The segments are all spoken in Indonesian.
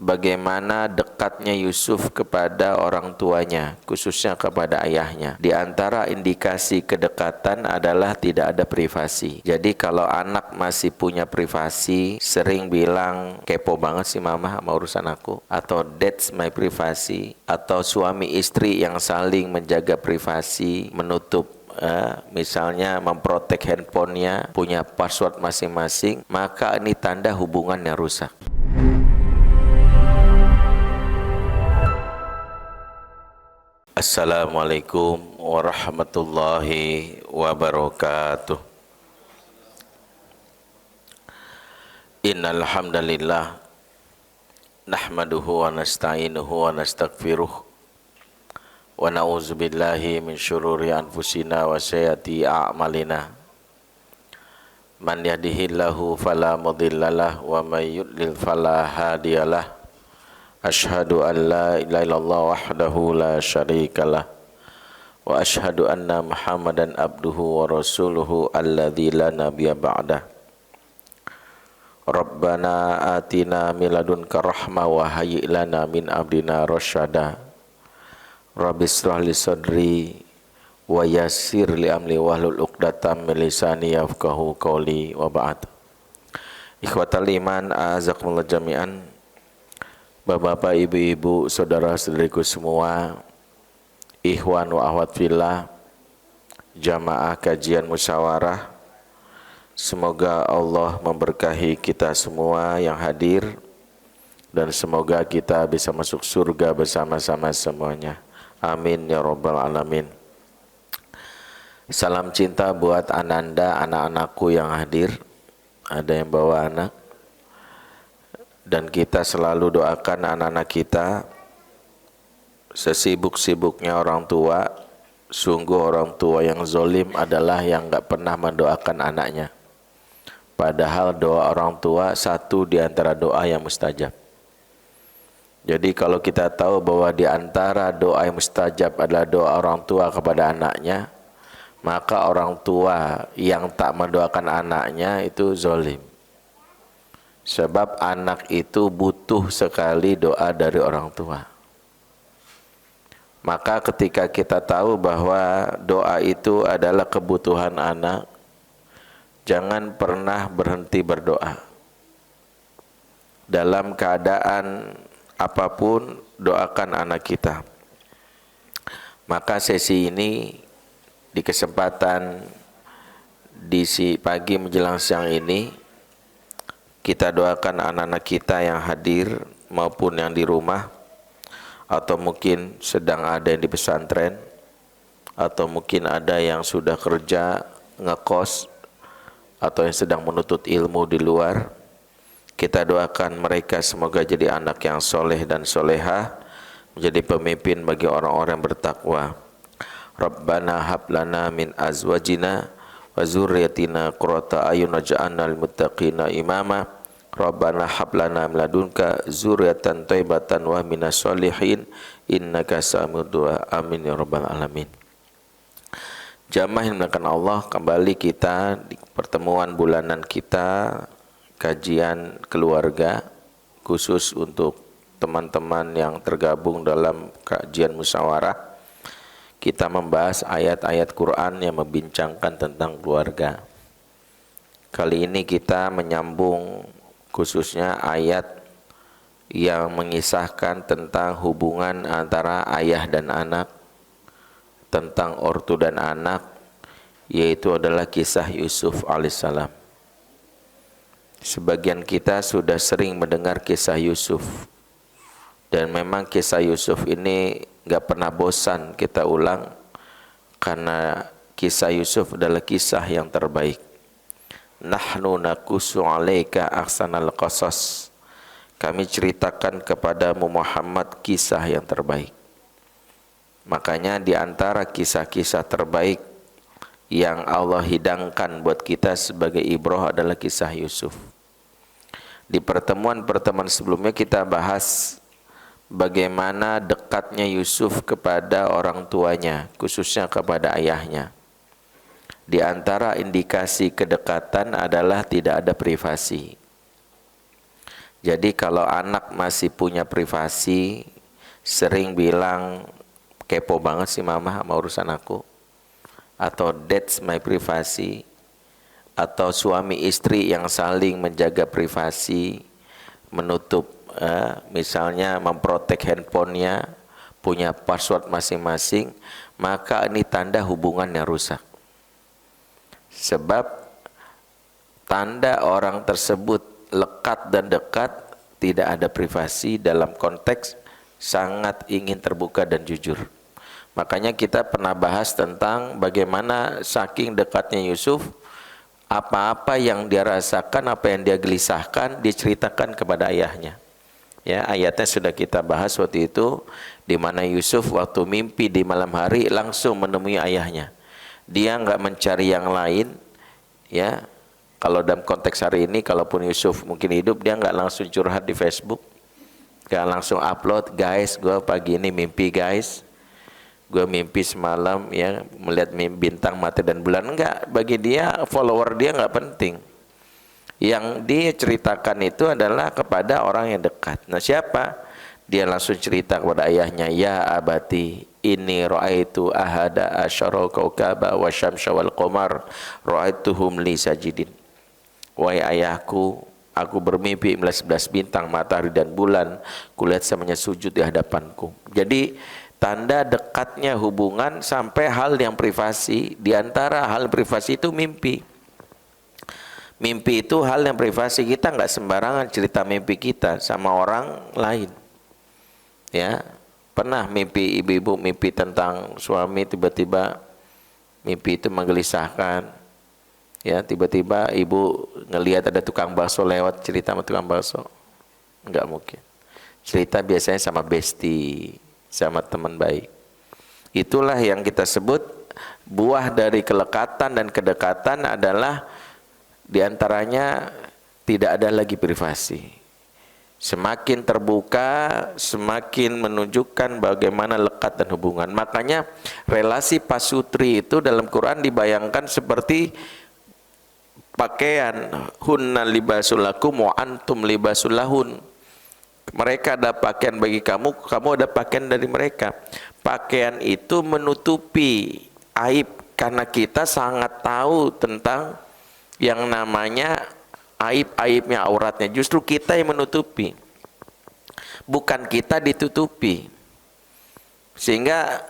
bagaimana dekatnya Yusuf kepada orang tuanya, khususnya kepada ayahnya. Di antara indikasi kedekatan adalah tidak ada privasi. Jadi kalau anak masih punya privasi, sering bilang kepo banget sih mama sama urusan aku, atau that's my privasi, atau suami istri yang saling menjaga privasi, menutup misalnya memprotek handphonenya, punya password masing-masing, maka ini tanda hubungannya rusak. Assalamualaikum warahmatullahi wabarakatuh. Innal hamdalillah nahmaduhu wa nasta'inuhu wa nastaghfiruh wa na'udzu billahi min syururi anfusina wa sayyiati a'malina. Man yahdihillahu fala mudhillalah wa may yudlil fala hadiyalah. Ashhadu an la ilaha illallah wahdahu la syarikalah wa ashhadu anna Muhammadan abduhu wa rasuluhu alladzi la nabiyya ba'dah. Rabbana atina min ladunka rahmah wa hayyi' lana min amrina rasyada. Rabbi shrah li sadri wa yassir li amri wahlul 'uqdatam min lisani yafqahu qawli wa ba'd. Ikhwatal iman, a'azakumullah jami'an. Bapak-bapak, ibu-ibu, saudara-saudariku semua, ikhwan wa akhwat fillah, jamaah kajian musyawarah, semoga Allah memberkahi kita semua yang hadir dan semoga kita bisa masuk surga bersama-sama semuanya. Amin ya rabbal alamin. Salam cinta buat Ananda, anak-anakku yang hadir. Ada yang bawa anak. Dan kita selalu doakan anak-anak kita, sesibuk-sibuknya orang tua, sungguh orang tua yang zolim adalah yang gak pernah mendoakan anaknya. Padahal doa orang tua satu di antara doa yang mustajab. Jadi kalau kita tahu bahwa di antara doa yang mustajab adalah doa orang tua kepada anaknya, maka orang tua yang tak mendoakan anaknya itu zolim. Sebab anak itu butuh sekali doa dari orang tua. Maka ketika kita tahu bahwa doa itu adalah kebutuhan anak, jangan pernah berhenti berdoa. Dalam keadaan apapun, doakan anak kita. Maka sesi ini di kesempatan di pagi menjelang siang ini, kita doakan anak-anak kita yang hadir maupun yang di rumah, atau mungkin sedang ada yang di pesantren, atau mungkin ada yang sudah kerja, ngekos, atau yang sedang menuntut ilmu di luar. Kita doakan mereka semoga jadi anak yang soleh dan solehah, menjadi pemimpin bagi orang-orang yang bertakwa. Rabbana hablana min azwajina wa zurriyatina qurrata a'yun waj'alna lil muttaqina imama. Rabbana hablana min ladunka zurriyatan thayyibatan wa minas sholihin innaka sami'ud du'a. Amin ya rabbal alamin. Jamaah yang dimuliakan Allah, kembali kita di pertemuan bulanan kita, kajian keluarga khusus untuk teman-teman yang tergabung dalam kajian musyawarah. Kita membahas ayat-ayat Quran yang membincangkan tentang keluarga. Kali ini kita menyambung khususnya ayat yang mengisahkan tentang hubungan antara ayah dan anak, tentang ortu dan anak, yaitu adalah kisah Yusuf alaihissalam. Sebagian kita sudah sering mendengar kisah Yusuf, dan memang kisah Yusuf ini gak pernah bosan kita ulang, karena kisah Yusuf adalah kisah yang terbaik. Nahnu nakusu alaika ahsanal qasas. Kami ceritakan kepadamu Muhammad kisah yang terbaik. Makanya di antara kisah-kisah terbaik yang Allah hidangkan buat kita sebagai ibrah adalah kisah Yusuf. Di pertemuan-pertemuan sebelumnya kita bahas bagaimana dekatnya Yusuf kepada orang tuanya, khususnya kepada ayahnya. Di antara indikasi kedekatan adalah tidak ada privasi. Jadi kalau anak masih punya privasi, sering bilang kepo banget sih mama sama urusan aku, atau that's my privacy, atau suami istri yang saling menjaga privasi, menutup misalnya memprotek handphonenya, punya password masing-masing, maka ini tanda hubungannya rusak. Sebab tanda orang tersebut lekat dan dekat, tidak ada privasi dalam konteks sangat ingin terbuka dan jujur. Makanya kita pernah bahas tentang bagaimana saking dekatnya Yusuf, apa-apa yang dia rasakan, apa yang dia gelisahkan, diceritakan kepada ayahnya. Ya, ayatnya sudah kita bahas waktu itu, di mana Yusuf waktu mimpi di malam hari langsung menemui ayahnya. Dia nggak mencari yang lain, ya. Kalau dalam konteks hari ini, kalaupun Yusuf mungkin hidup, dia nggak langsung curhat di Facebook, nggak langsung upload, guys, gue pagi ini mimpi guys, gue mimpi semalam ya melihat bintang, matahari dan bulan. Enggak, bagi dia follower dia nggak penting. Yang dia ceritakan itu adalah kepada orang yang dekat. Nah siapa? Dia langsung cerita kepada ayahnya, ya abati, ini ra'aitu ahada asyara kaukaba wa syamsa wal qamar ra'aituhum li sajidin. Wahai ayahku, aku bermimpi melihat 11 bintang, matahari dan bulan, kulihat semuanya sujud di hadapanku. Jadi tanda dekatnya hubungan sampai hal yang privasi. Di antara hal privasi itu mimpi. Mimpi itu hal yang privasi, kita nggak sembarangan cerita mimpi kita sama orang lain. Ya, pernah mimpi ibu-ibu mimpi tentang suami, tiba-tiba mimpi itu menggelisahkan. Ya, tiba-tiba ibu ngelihat ada tukang bakso lewat, cerita sama tukang bakso. Enggak mungkin. Cerita biasanya sama bestie, sama teman baik. Itulah yang kita sebut buah dari kelekatan dan kedekatan adalah diantaranya tidak ada lagi privasi. Semakin terbuka, semakin menunjukkan bagaimana lekat dan hubungan. Makanya relasi pasutri itu dalam Quran dibayangkan seperti pakaian, hunna libasul lakum wa antum libasul lahun. Mereka ada pakaian bagi kamu, kamu ada pakaian dari mereka. Pakaian itu menutupi aib, karena kita sangat tahu tentang yang namanya aib-aibnya, auratnya. Justru kita yang menutupi, bukan kita ditutupi. Sehingga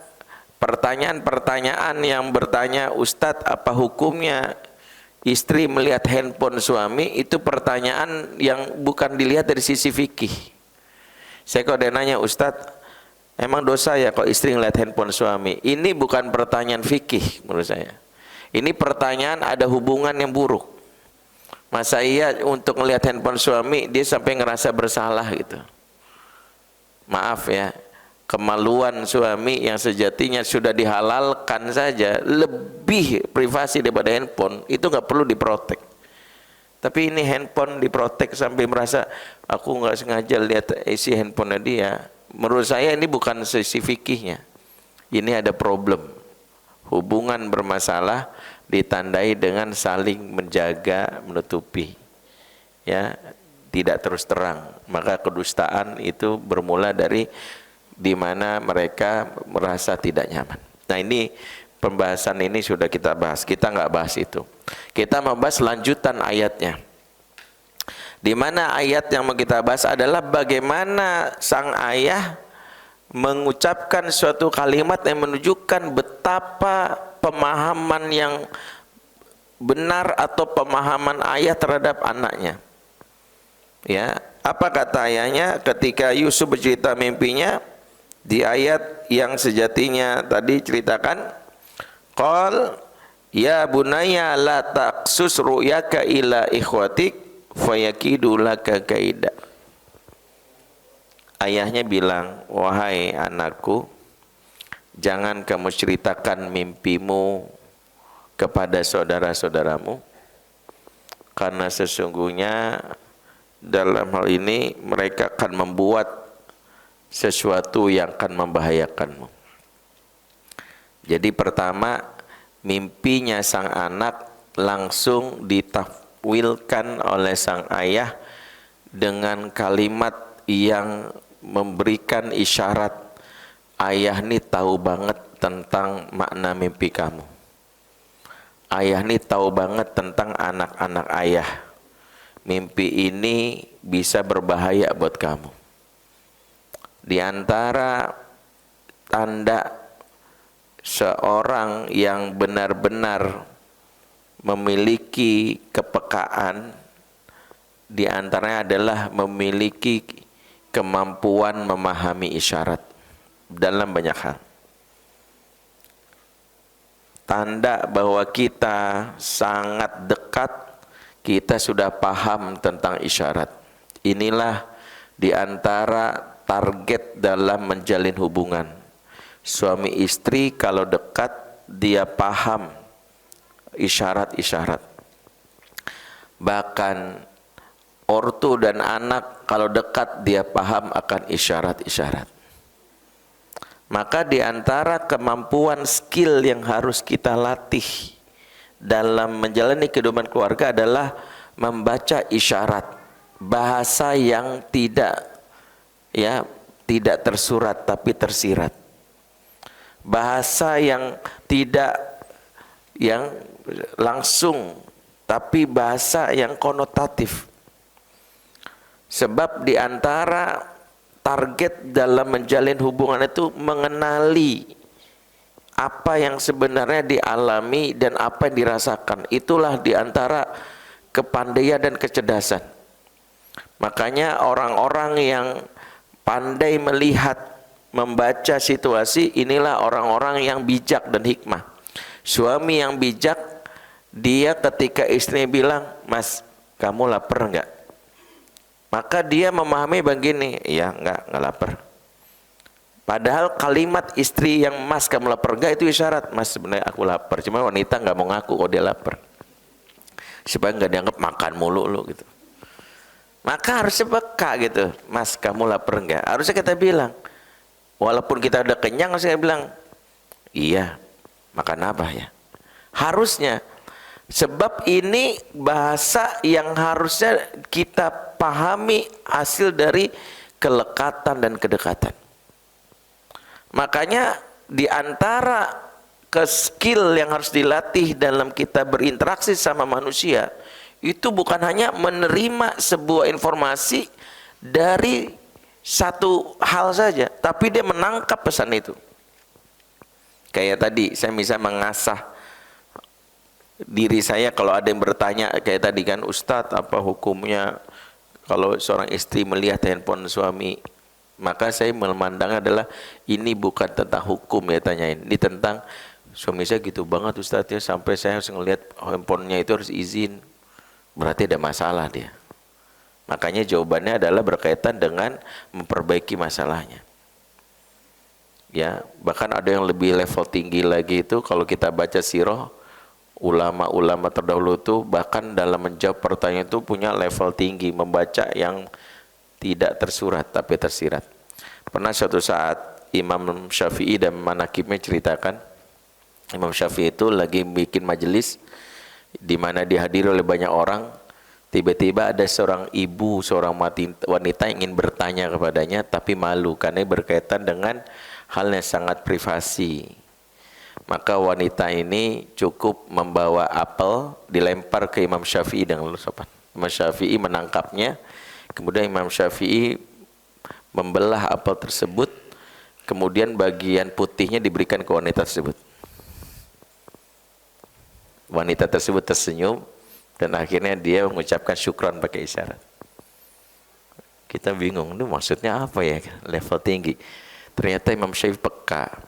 pertanyaan-pertanyaan yang bertanya, Ustadz apa hukumnya istri melihat handphone suami, itu pertanyaan yang bukan dilihat dari sisi fikih. Saya kalau dia nanya, Ustadz emang dosa ya kalau istri ngeliat handphone suami? Ini bukan pertanyaan fikih menurut saya. Ini pertanyaan ada hubungan yang buruk. Masa iya untuk ngelihat handphone suami dia sampai ngerasa bersalah gitu? Maaf ya, kemaluan suami yang sejatinya sudah dihalalkan saja lebih privasi daripada handphone, itu nggak perlu diprotek. Tapi ini handphone diprotek sampai merasa aku nggak sengaja lihat isi handphone dia. Menurut saya ini bukan sisi fikihnya. Ini ada problem. Hubungan bermasalah ditandai dengan saling menjaga, menutupi. Ya, tidak terus terang. Maka kedustaan itu bermula dari di mana mereka merasa tidak nyaman. Nah ini pembahasan ini sudah kita bahas. Kita nggak bahas itu. Kita membahas lanjutan ayatnya. Di mana ayat yang mau kita bahas adalah bagaimana sang ayah mengucapkan suatu kalimat yang menunjukkan betapa pemahaman yang benar atau pemahaman ayah terhadap anaknya. Ya, apa kata ayahnya ketika Yusuf bercerita mimpinya di ayat yang sejatinya tadi ceritakan? Qal ya bunayya la taqsus ru'yaka ila ikhwatik fayakidu laka kaida. Ayahnya bilang, wahai anakku, jangan kamu ceritakan mimpimu kepada saudara-saudaramu, karena sesungguhnya dalam hal ini mereka akan membuat sesuatu yang akan membahayakanmu. Jadi pertama, mimpinya sang anak langsung ditakwilkan oleh sang ayah dengan kalimat yang memberikan isyarat, ayah nih tahu banget tentang makna mimpi kamu. Ayah nih tahu banget tentang anak-anak ayah. Mimpi ini bisa berbahaya buat kamu. Di antara tanda seorang yang benar-benar memiliki kepekaan, di antaranya adalah memiliki kemampuan memahami isyarat dalam banyak hal. Tanda bahwa kita sangat dekat, kita sudah paham tentang isyarat. Inilah di antara target dalam menjalin hubungan. Suami istri kalau dekat, dia paham isyarat-isyarat. Bahkan ortu dan anak kalau dekat, dia paham akan isyarat-isyarat. Maka di antara kemampuan skill yang harus kita latih dalam menjalani kehidupan keluarga adalah membaca isyarat, bahasa yang tidak tersurat tapi tersirat. Bahasa yang tidak yang langsung tapi bahasa yang konotatif. Sebab di antara target dalam menjalin hubungan itu mengenali apa yang sebenarnya dialami dan apa yang dirasakan. Itulah di antara kepandaian dan kecerdasan. Makanya orang-orang yang pandai melihat, membaca situasi, inilah orang-orang yang bijak dan hikmah. Suami yang bijak, dia ketika istri bilang, "Mas, kamu lapar enggak?" Maka dia memahami begini, "Ya, enggak lapar." Padahal kalimat istri yang "Mas, kamu lapar enggak?" itu isyarat, "Mas, sebenarnya aku lapar." Cuma wanita enggak mau ngaku kalau dia lapar, supaya enggak dianggap makan mulu lu gitu. Maka harusnya peka gitu, "Mas, kamu lapar enggak?" Harusnya kita bilang, walaupun kita udah kenyang, harusnya kita bilang, "Iya, makan apa ya?" Harusnya. Sebab ini bahasa yang harusnya kita pahami hasil dari kelekatan dan kedekatan. Makanya di antara skill yang harus dilatih dalam kita berinteraksi sama manusia, itu bukan hanya menerima sebuah informasi dari satu hal saja, tapi dia menangkap pesan itu. Kayak tadi saya bisa mengasah diri saya kalau ada yang bertanya kayak tadi kan, "Ustadz, apa hukumnya kalau seorang istri melihat handphone suami?" Maka saya memandang adalah ini bukan tentang hukum ya tanyain, ini tentang suami saya gitu banget Ustadz ya, sampai saya harus ngelihat handphonenya itu harus izin, berarti ada masalah dia. Makanya jawabannya adalah berkaitan dengan memperbaiki masalahnya. Ya, bahkan ada yang lebih level tinggi lagi itu kalau kita baca sirah, ulama-ulama terdahulu itu bahkan dalam menjawab pertanyaan itu punya level tinggi, membaca yang tidak tersurat tapi tersirat. Pernah suatu saat Imam Syafi'i dan manakibnya ceritakan, Imam Syafi'i itu lagi bikin majelis di mana dihadiri oleh banyak orang. Tiba-tiba ada seorang ibu, seorang wanita ingin bertanya kepadanya tapi malu karena berkaitan dengan hal yang sangat privasi. Maka wanita ini cukup membawa apel, dilempar ke Imam Syafi'i dengan sopan. Imam Syafi'i menangkapnya, kemudian Imam Syafi'i membelah apel tersebut, kemudian bagian putihnya diberikan ke wanita tersebut. Wanita tersebut tersenyum, dan akhirnya dia mengucapkan syukran pakai isyarat. Kita bingung, itu maksudnya apa ya, level tinggi. Ternyata Imam Syafi'i peka.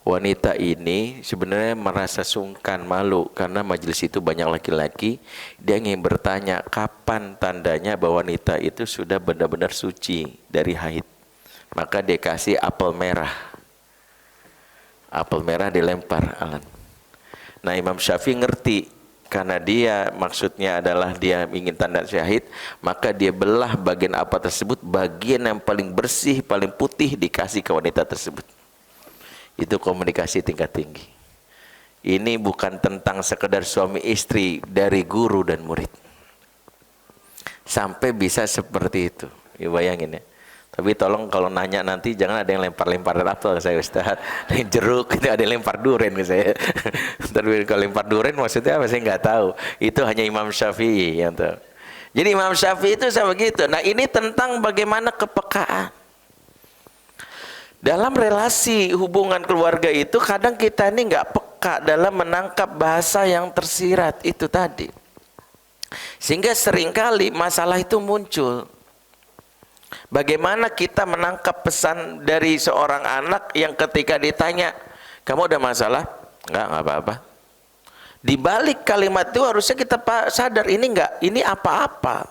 Wanita ini sebenarnya merasa sungkan, malu karena majelis itu banyak laki-laki. Dia ingin bertanya kapan tandanya bahwa wanita itu sudah benar-benar suci dari haid. Maka dia kasih apel merah. Apel merah dilempar, Alan. Nah, Imam Syafi'i ngerti karena dia maksudnya adalah dia ingin tanda syahid, maka dia belah bagian apa tersebut, bagian yang paling bersih, paling putih dikasih ke wanita tersebut. Itu komunikasi tingkat tinggi. Ini bukan tentang sekedar suami istri, dari guru dan murid. sampai bisa seperti itu. Ya, bayangin ya. Tapi tolong kalau nanya nanti jangan ada yang lempar-lempar apel ke saya, Ustaz. Yang jeruk, itu ada yang lempar duren ke saya. Tapi kalau lempar duren maksudnya apa saya nggak tahu. Itu hanya Imam Syafi'i yang tahu. Jadi Imam Syafi'i itu sama begitu. Nah, ini tentang bagaimana kepekaan. Dalam relasi hubungan keluarga itu kadang kita ini nggak peka dalam menangkap bahasa yang tersirat itu tadi. Sehingga seringkali masalah itu muncul. Bagaimana kita menangkap pesan dari seorang anak yang ketika ditanya, kamu ada masalah? Enggak apa-apa. Di balik kalimat itu harusnya kita sadar ini apa-apa.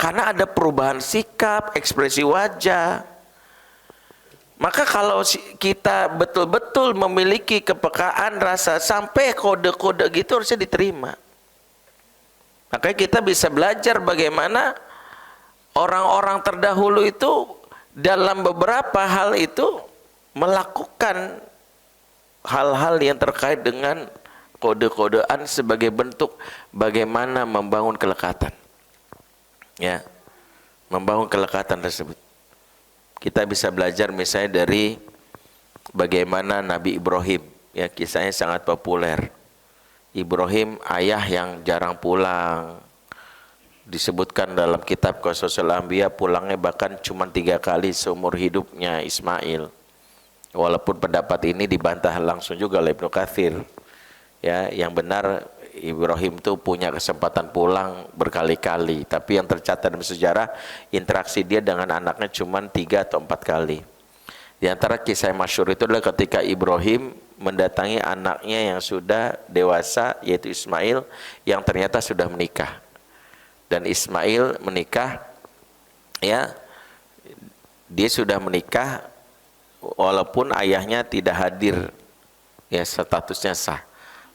Karena ada perubahan sikap, ekspresi wajah. Maka kalau kita betul-betul memiliki kepekaan rasa sampai kode-kode gitu harusnya diterima. Makanya kita bisa belajar bagaimana orang-orang terdahulu itu dalam beberapa hal itu melakukan hal-hal yang terkait dengan kode-kodean sebagai bentuk bagaimana membangun kelekatan. Ya, membangun kelekatan tersebut. Kita bisa belajar misalnya dari bagaimana Nabi Ibrahim, ya kisahnya sangat populer. Ibrahim ayah yang jarang pulang. Disebutkan dalam kitab Qasasul Anbiya pulangnya bahkan cuma 3 kali seumur hidupnya Ismail. Walaupun pendapat ini dibantah langsung juga oleh Ibnu Katsir. Ya, yang benar Ibrahim itu punya kesempatan pulang berkali-kali, tapi yang tercatat dalam sejarah interaksi dia dengan anaknya cuma 3 atau 4 kali. Di antara kisah yang masyhur itu adalah ketika Ibrahim mendatangi anaknya yang sudah dewasa yaitu Ismail yang ternyata sudah menikah. Dan Ismail menikah, ya, dia sudah menikah walaupun ayahnya tidak hadir, ya statusnya sah.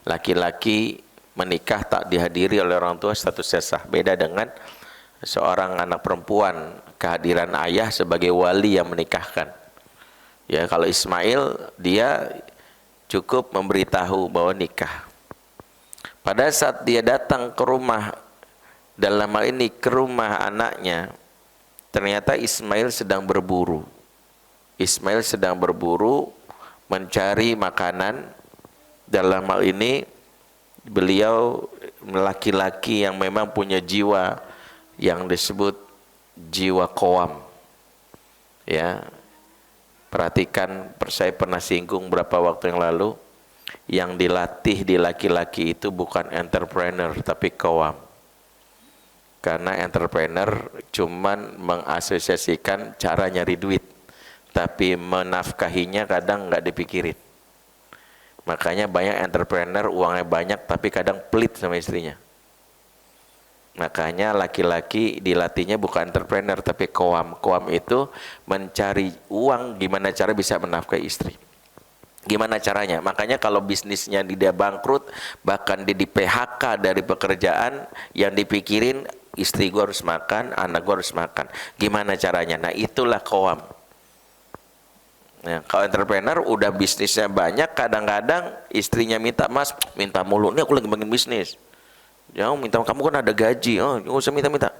Laki-laki menikah tak dihadiri oleh orang tua statusnya sah. Beda dengan seorang anak perempuan kehadiran ayah sebagai wali yang menikahkan. Ya, kalau Ismail dia cukup memberitahu bahwa nikah. Pada saat dia datang ke rumah, dalam hal ini ke rumah anaknya, ternyata Ismail sedang berburu. Ismail sedang berburu mencari makanan. Dalam hal ini beliau laki-laki yang memang punya jiwa yang disebut jiwa qawam. Ya, perhatikan, saya pernah singgung beberapa waktu yang lalu, yang dilatih di laki-laki itu bukan entrepreneur tapi qawam. Karena entrepreneur cuman mengasosiasikan cara nyari duit, tapi menafkahinya kadang nggak dipikirin. Makanya banyak entrepreneur uangnya banyak tapi kadang pelit sama istrinya. Makanya laki-laki dilatihnya bukan entrepreneur tapi qawam. Qawam itu mencari uang gimana cara bisa menafkahi istri. Gimana caranya? Makanya kalau bisnisnya dia bangkrut, bahkan dia di PHK dari pekerjaan, yang dipikirin istri gua harus makan, anak gua harus makan. Gimana caranya? Nah, itulah qawam. Nah, kalau entrepreneur udah bisnisnya banyak, kadang-kadang istrinya minta, mas, minta mulu. Ini aku lagi bikin bisnis. Jangan minta, kamu kan ada gaji. Oh, nggak usah minta-minta.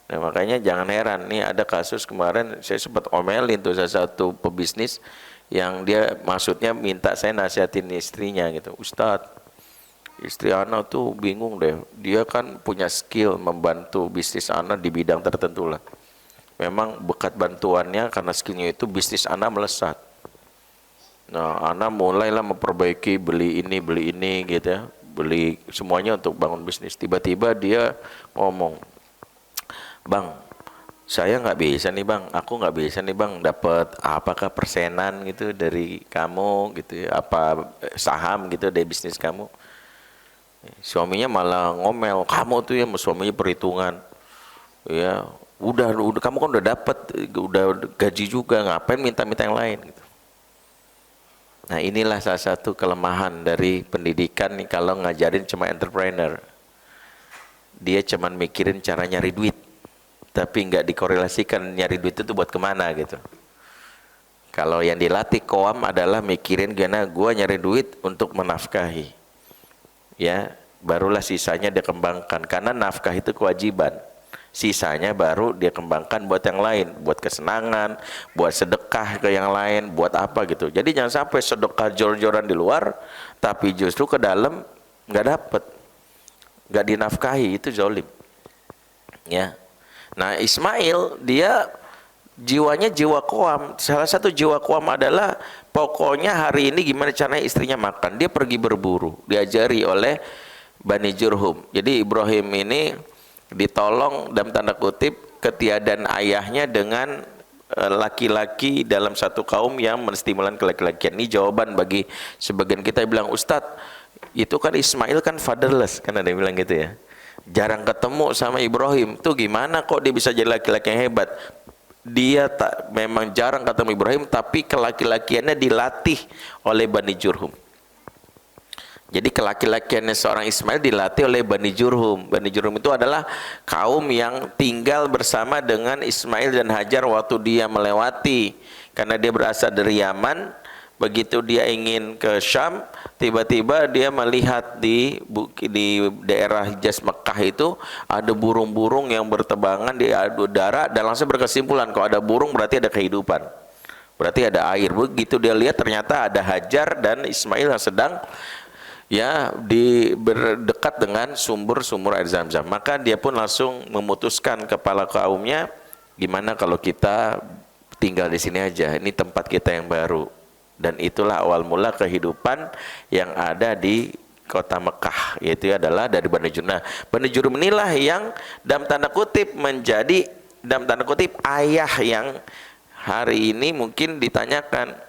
Nah, makanya jangan heran. Nih ada kasus kemarin, saya sempat omelin tuh salah satu pebisnis yang dia maksudnya minta saya nasihatin istrinya gitu. Ustadz, istri Ana tuh bingung deh. Dia kan punya skill membantu bisnis Ana di bidang tertentu lah. Memang berkat bantuannya karena skillnya itu bisnis Ana melesat. Nah, Ana mulailah memperbaiki, beli ini gitu ya. Beli semuanya untuk bangun bisnis. Tiba-tiba dia ngomong, Bang, saya nggak bisa nih bang, aku nggak bisa nih bang dapat apakah persenan gitu dari kamu gitu ya, apa saham gitu dari bisnis kamu. Suaminya malah ngomel, kamu tuh ya suaminya perhitungan, ya udah kamu kan udah dapat, udah gaji juga, ngapain minta-minta yang lain gitu. Nah, inilah salah satu kelemahan dari pendidikan nih, kalau ngajarin cuma entrepreneur, dia cuma mikirin cara nyari duit. Tapi nggak dikorelasikan nyari duit itu buat kemana gitu. Kalau yang dilatih qawam adalah mikirin gimana gua nyari duit untuk menafkahi, ya, barulah sisanya dia kembangkan, karena nafkah itu kewajiban. Sisanya baru dia kembangkan buat yang lain, buat kesenangan, buat sedekah ke yang lain, buat apa gitu. Jadi jangan sampai sedekah jor-joran di luar, tapi justru ke dalam nggak dapet, nggak dinafkahi, itu zalim. Ya. Nah Ismail dia jiwanya jiwa qawam. Salah satu jiwa qawam adalah pokoknya hari ini gimana caranya istrinya makan. Dia pergi berburu, diajari oleh Bani Jurhum. Jadi Ibrahim ini ditolong dalam tanda kutip ketiadaan ayahnya dengan laki-laki dalam satu kaum yang menstimulan kelaki-lakian. Ini jawaban bagi sebagian kita yang bilang, Ustadz itu kan Ismail kan fatherless, kan ada yang bilang gitu ya, jarang ketemu sama Ibrahim, tuh gimana kok dia bisa jadi laki-laki yang hebat. Dia tak, memang jarang ketemu Ibrahim, tapi kelaki-lakiannya dilatih oleh Bani Jurhum. Jadi kelaki-lakiannya seorang Ismail dilatih oleh Bani Jurhum. Bani Jurhum itu adalah kaum yang tinggal bersama dengan Ismail dan Hajar waktu dia melewati. Karena dia berasal dari Yaman, begitu dia ingin ke Syam, tiba-tiba dia melihat di daerah Hijaz Mekah itu ada burung-burung yang bertebangan di udara, dan langsung berkesimpulan kalau ada burung berarti ada kehidupan, berarti ada air. Begitu dia lihat ternyata ada Hajar dan Ismail yang sedang ya berdekat dengan sumber-sumber air Zam-Zam. Maka dia pun langsung memutuskan kepala kaumnya, gimana kalau kita tinggal di sini aja, ini tempat kita yang baru. Dan itulah awal mula kehidupan yang ada di kota Mekah, yaitu adalah dari Bani Jurhum. Nah, Bani Jurhum inilah yang dalam tanda kutip menjadi dalam tanda kutip ayah yang hari ini mungkin ditanyakan,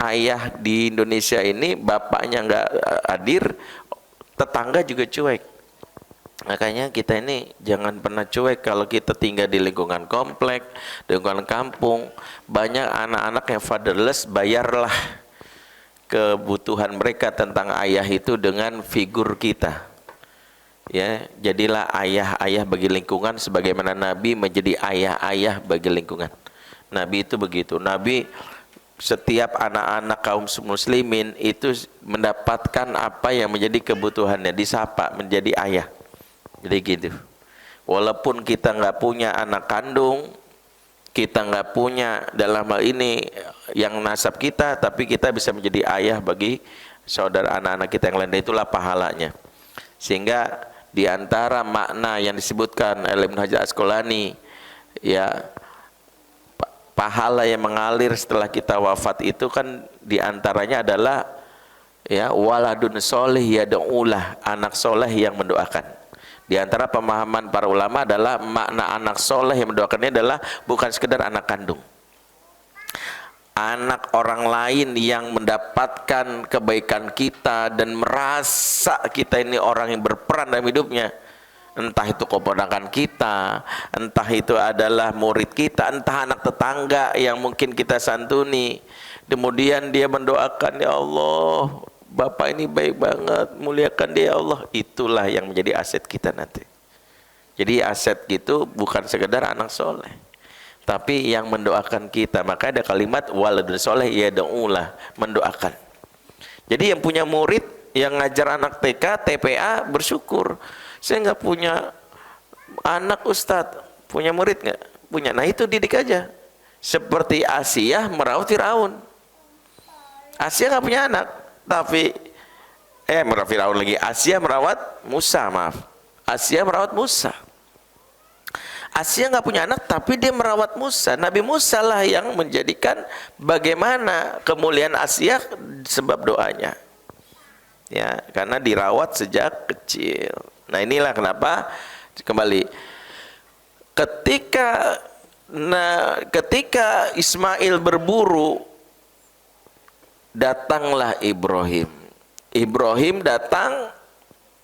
ayah di Indonesia ini bapaknya nggak hadir, tetangga juga cuek. Makanya kita ini jangan pernah cuek kalau kita tinggal di lingkungan komplek, lingkungan kampung, banyak anak-anak yang fatherless. Bayarlah kebutuhan mereka tentang ayah itu dengan figur kita. Ya, jadilah ayah-ayah bagi lingkungan sebagaimana Nabi menjadi ayah-ayah bagi lingkungan. Nabi itu begitu. Nabi setiap anak-anak kaum muslimin itu mendapatkan apa yang menjadi kebutuhannya, disapa menjadi ayah. Jadi gitu. Walaupun kita nggak punya anak kandung, kita nggak punya dalam hal ini yang nasab kita, tapi kita bisa menjadi ayah bagi saudara anak-anak kita yang lain. Itulah pahalanya. Sehingga di antara makna yang disebutkan oleh Ibnu Hajar Asqalani, ya, pahala yang mengalir setelah kita wafat itu kan diantaranya adalah ya waladun soleh yad'ulah, anak soleh yang mendoakan. Di antara pemahaman para ulama adalah makna anak soleh yang mendoakannya adalah bukan sekedar anak kandung, anak orang lain yang mendapatkan kebaikan kita dan merasa kita ini orang yang berperan dalam hidupnya. Entah itu keponakan kita, entah itu adalah murid kita, entah anak tetangga yang mungkin kita santuni. Kemudian dia mendoakan, ya Allah, Bapak ini baik banget, muliakan dia ya Allah. Itulah yang menjadi aset kita nanti. Jadi aset gitu bukan sekedar anak soleh, tapi yang mendoakan kita. Maka ada kalimat waladun soleh yad'ulah, mendoakan. Jadi yang punya murid yang ngajar anak TK, TPA bersyukur. Saya nggak punya anak Ustadz, punya murid nggak? Punya. Nah itu didik aja. Seperti Asiyah merawat Firaun. Asiyah nggak punya anak, tapi merawat Firaun lagi. Asiyah merawat Musa, maaf. Asiyah merawat Musa. Asiyah nggak punya anak, tapi dia merawat Musa. Nabi Musa lah yang menjadikan bagaimana kemuliaan Asiyah sebab doanya. Ya, karena dirawat sejak kecil. Nah inilah kenapa kembali ketika Ismail berburu, datanglah Ibrahim. Ibrahim datang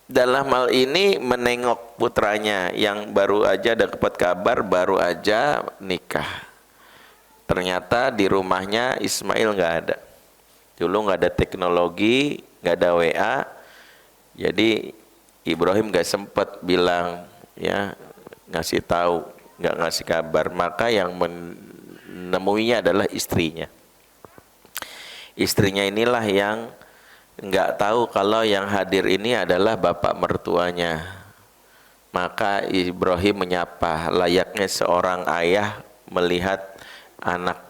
dalam hal ini menengok putranya yang baru aja dapat kabar, baru aja nikah. Ternyata di rumahnya Ismail nggak ada. Dulu nggak ada teknologi, nggak ada WA, jadi Ibrahim nggak sempat bilang, ya, ngasih tahu, nggak ngasih kabar. Maka yang menemuinya adalah istrinya. Istrinya inilah yang nggak tahu kalau yang hadir ini adalah bapak mertuanya. Maka Ibrahim menyapa layaknya seorang ayah melihat anak,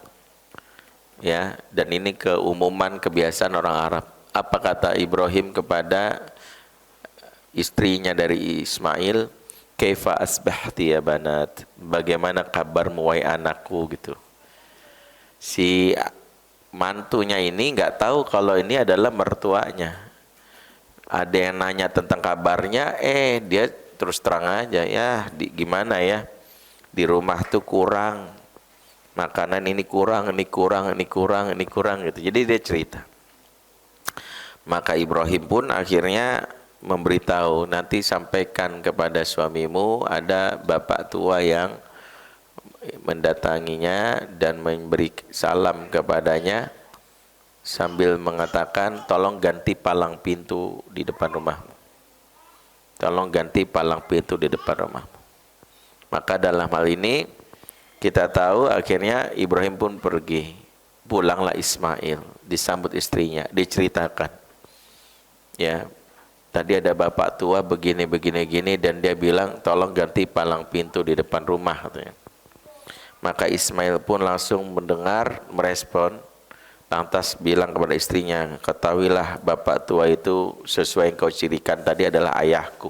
ya. Dan ini keumuman kebiasaan orang Arab. Apa kata Ibrahim kepada istrinya dari Ismail? Kaifa asbahti ya banat? Bagaimana kabarmu wahai anakku, gitu. Si mantunya ini nggak tahu kalau ini adalah mertuanya. Ada yang nanya tentang kabarnya, dia terus terang aja, ya gimana ya, di rumah tuh kurang makanan, ini kurang, ini kurang, ini kurang, ini kurang, gitu. Jadi dia cerita. Maka Ibrahim pun akhirnya memberitahu, nanti sampaikan kepada suamimu ada bapak tua yang mendatanginya dan memberi salam kepadanya sambil mengatakan, tolong ganti palang pintu di depan rumahmu. Tolong ganti palang pintu di depan rumahmu. Maka dalam hal ini kita tahu akhirnya Ibrahim pun pergi. Pulanglah Ismail, disambut istrinya, diceritakan. Ya, tadi ada bapak tua begini dan dia bilang tolong ganti palang pintu di depan rumah, katanya. Maka Ismail pun langsung mendengar, merespon, lantas bilang kepada istrinya, ketahuilah bapak tua itu sesuai yang kau cirikan tadi adalah ayahku.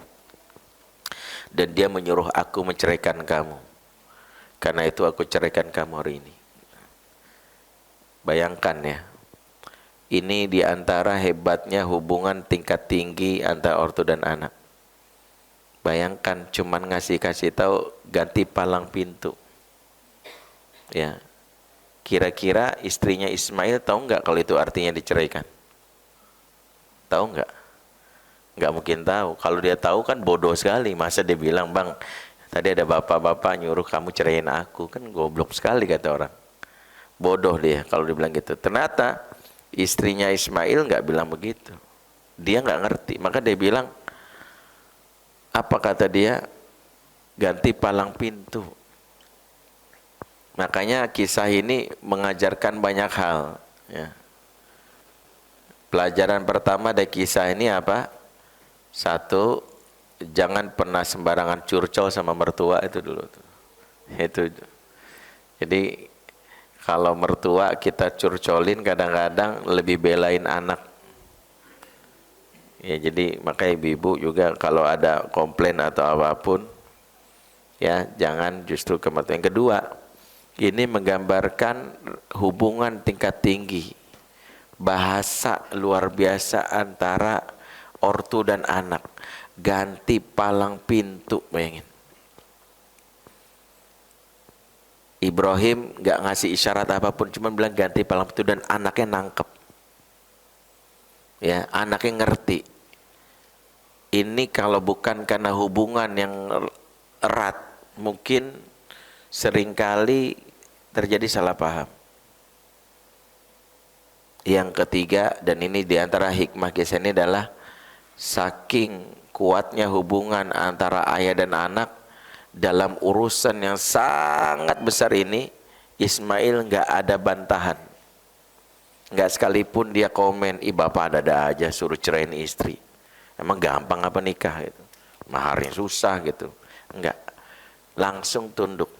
Dan dia menyuruh aku menceraikan kamu. Karena itu aku ceraikan kamu hari ini. Bayangkan ya, ini diantara hebatnya hubungan tingkat tinggi antara ortu dan anak. Bayangkan cuman kasih tahu ganti palang pintu. Ya, kira-kira istrinya Ismail tahu nggak kalau itu artinya diceraikan? Tahu nggak? Nggak mungkin tahu. Kalau dia tahu kan bodoh sekali. Masa dia bilang, bang, tadi ada bapak-bapak nyuruh kamu ceraiin aku, kan goblok sekali kata orang. Bodoh dia kalau dibilang gitu. Ternyata istrinya Ismail nggak bilang begitu. Dia nggak ngerti. Maka dia bilang, apa kata dia? Ganti palang pintu. Makanya kisah ini mengajarkan banyak hal. Ya. Pelajaran pertama dari kisah ini apa? Satu, jangan pernah sembarangan curcol sama mertua itu dulu. Itu. Jadi kalau mertua kita curcolin kadang-kadang lebih belain anak. Ya, jadi makanya ibu-ibu juga kalau ada komplain atau apapun, ya jangan justru ke mertua. Yang kedua, ini menggambarkan hubungan tingkat tinggi, bahasa luar biasa antara ortu dan anak. Ganti palang pintu, bayangin. Ibrahim gak ngasih isyarat apapun, cuma bilang ganti palang pintu, dan anaknya nangkep. Ya, anaknya ngerti. Ini kalau bukan karena hubungan yang erat, mungkin seringkali terjadi salah paham. Yang ketiga, dan ini diantara hikmah kisah ini adalah saking kuatnya hubungan antara ayah dan anak dalam urusan yang sangat besar ini, Ismail nggak ada bantahan, nggak sekalipun dia komen, bapak ada aja suruh ceraiin istri, emang gampang apa nikah gitu, maharnya susah gitu, nggak, langsung tunduk.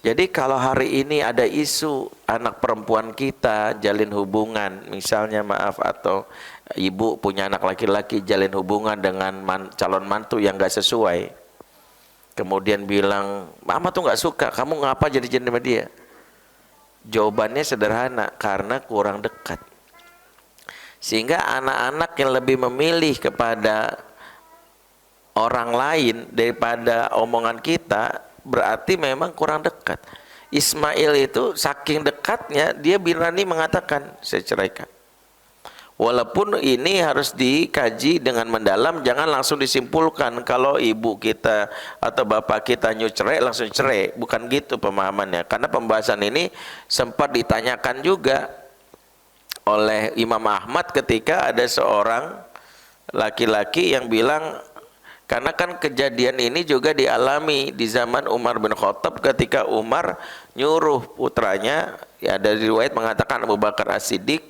Jadi kalau hari ini ada isu anak perempuan kita jalin hubungan, misalnya maaf, atau ibu punya anak laki-laki jalin hubungan dengan calon mantu yang gak sesuai, kemudian bilang, mama tuh gak suka, kamu ngapa jadi sama dia? Jawabannya sederhana, karena kurang dekat. Sehingga anak-anak yang lebih memilih kepada orang lain daripada omongan kita, berarti memang kurang dekat. Ismail itu saking dekatnya, dia berani mengatakan, saya ceraikan. Walaupun ini harus dikaji dengan mendalam, jangan langsung disimpulkan kalau ibu kita atau bapak kita nyuruh cerai langsung cerai, bukan gitu pemahamannya. Karena pembahasan ini sempat ditanyakan juga oleh Imam Ahmad ketika ada seorang laki-laki yang bilang, karena kan kejadian ini juga dialami di zaman Umar bin Khattab ketika Umar nyuruh putranya, ya dari riwayat mengatakan Abu Bakar As-Siddiq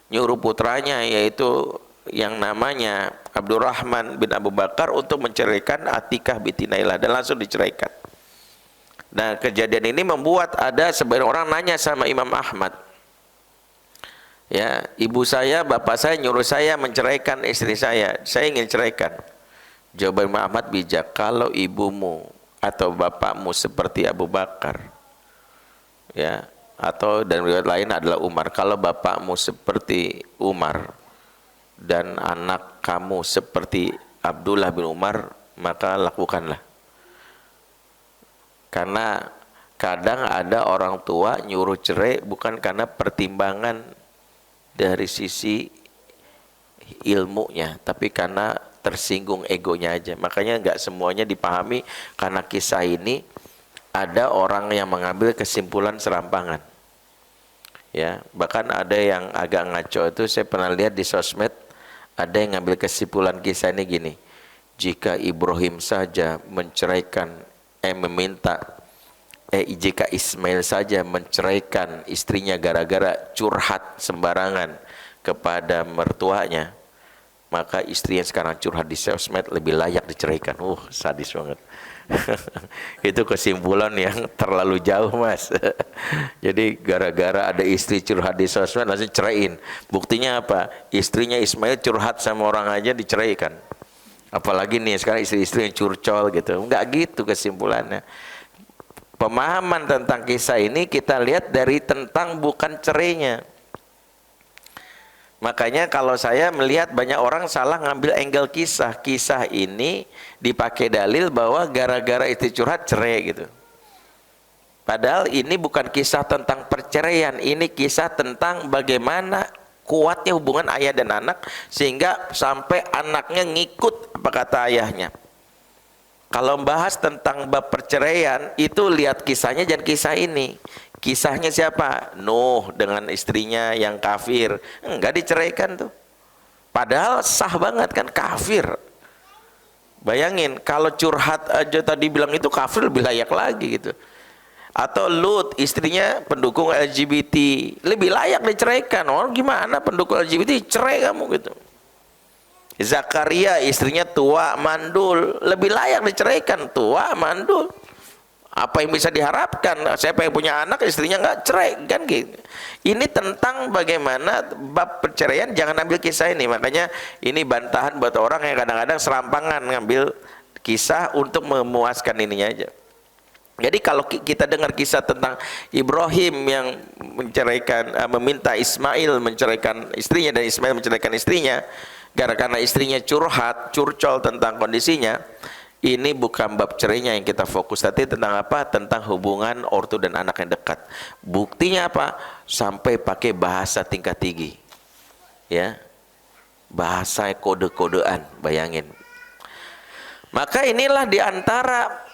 nyuruh putranya yaitu yang namanya Abdurrahman bin Abu Bakar untuk menceraikan Atikah binti Nailah dan langsung diceraikan. Nah, kejadian ini membuat ada sebagian orang nanya sama Imam Ahmad, ya, ibu saya, bapak saya nyuruh saya menceraikan istri saya ingin ceraikan. Jawaban Imam Ahmad bijak, kalau ibumu atau bapakmu seperti Abu Bakar, ya, atau dan riwayat lain adalah Umar, kalau bapakmu seperti Umar dan anak kamu seperti Abdullah bin Umar, maka lakukanlah. Karena kadang ada orang tua nyuruh cerai bukan karena pertimbangan dari sisi ilmunya, tapi karena tersinggung egonya aja. Makanya nggak semuanya dipahami, karena kisah ini ada orang yang mengambil kesimpulan serampangan. Ya, bahkan ada yang agak ngaco itu, saya pernah lihat di sosmed, ada yang ngambil kesimpulan kisah ini gini, jika Ibrahim saja jika Ismail saja menceraikan istrinya gara-gara curhat sembarangan kepada mertuanya, maka istri yang sekarang curhat di sosmed lebih layak diceraikan. Sadis banget. Itu kesimpulan yang terlalu jauh, Mas. Jadi gara-gara ada istri curhat di sosmed langsung ceraiin. Buktinya apa? Istrinya Ismail curhat sama orang aja diceraikan. Apalagi nih sekarang istri-istri yang curcol gitu. Enggak gitu kesimpulannya. Pemahaman tentang kisah ini kita lihat dari tentang bukan cerainya. Makanya kalau saya melihat banyak orang salah ngambil angle kisah. Kisah ini dipakai dalil bahwa gara-gara istri curhat cerai gitu. Padahal ini bukan kisah tentang perceraian, ini kisah tentang bagaimana kuatnya hubungan ayah dan anak sehingga sampai anaknya ngikut apa kata ayahnya. Kalau membahas tentang bab perceraian itu lihat kisahnya, jangan kisah ini. Kisahnya siapa? Nuh dengan istrinya yang kafir, enggak diceraikan tuh. Padahal sah banget kan, kafir. Bayangin kalau curhat aja tadi bilang itu kafir, lebih layak lagi gitu. Atau Lut istrinya pendukung LGBT, lebih layak diceraikan. Gimana pendukung LGBT cerai kamu gitu. Zakaria istrinya tua mandul, lebih layak diceraikan, tua mandul. Apa yang bisa diharapkan? Siapa yang punya anak istrinya nggak cerai kan gitu. Ini tentang bagaimana bab perceraian, jangan ambil kisah ini. Makanya ini bantahan buat orang yang kadang-kadang serampangan ngambil kisah untuk memuaskan ininya aja. Jadi kalau kita dengar kisah tentang Ibrahim yang meminta Ismail menceraikan istrinya dan Ismail menceraikan istrinya, karena istrinya curcol tentang kondisinya, ini bukan bab cerainya yang kita fokus, tapi tentang apa? Tentang hubungan ortu dan anak yang dekat. Buktinya apa? Sampai pakai bahasa tingkat tinggi, ya, bahasa kode-kodean, bayangin. Maka inilah diantara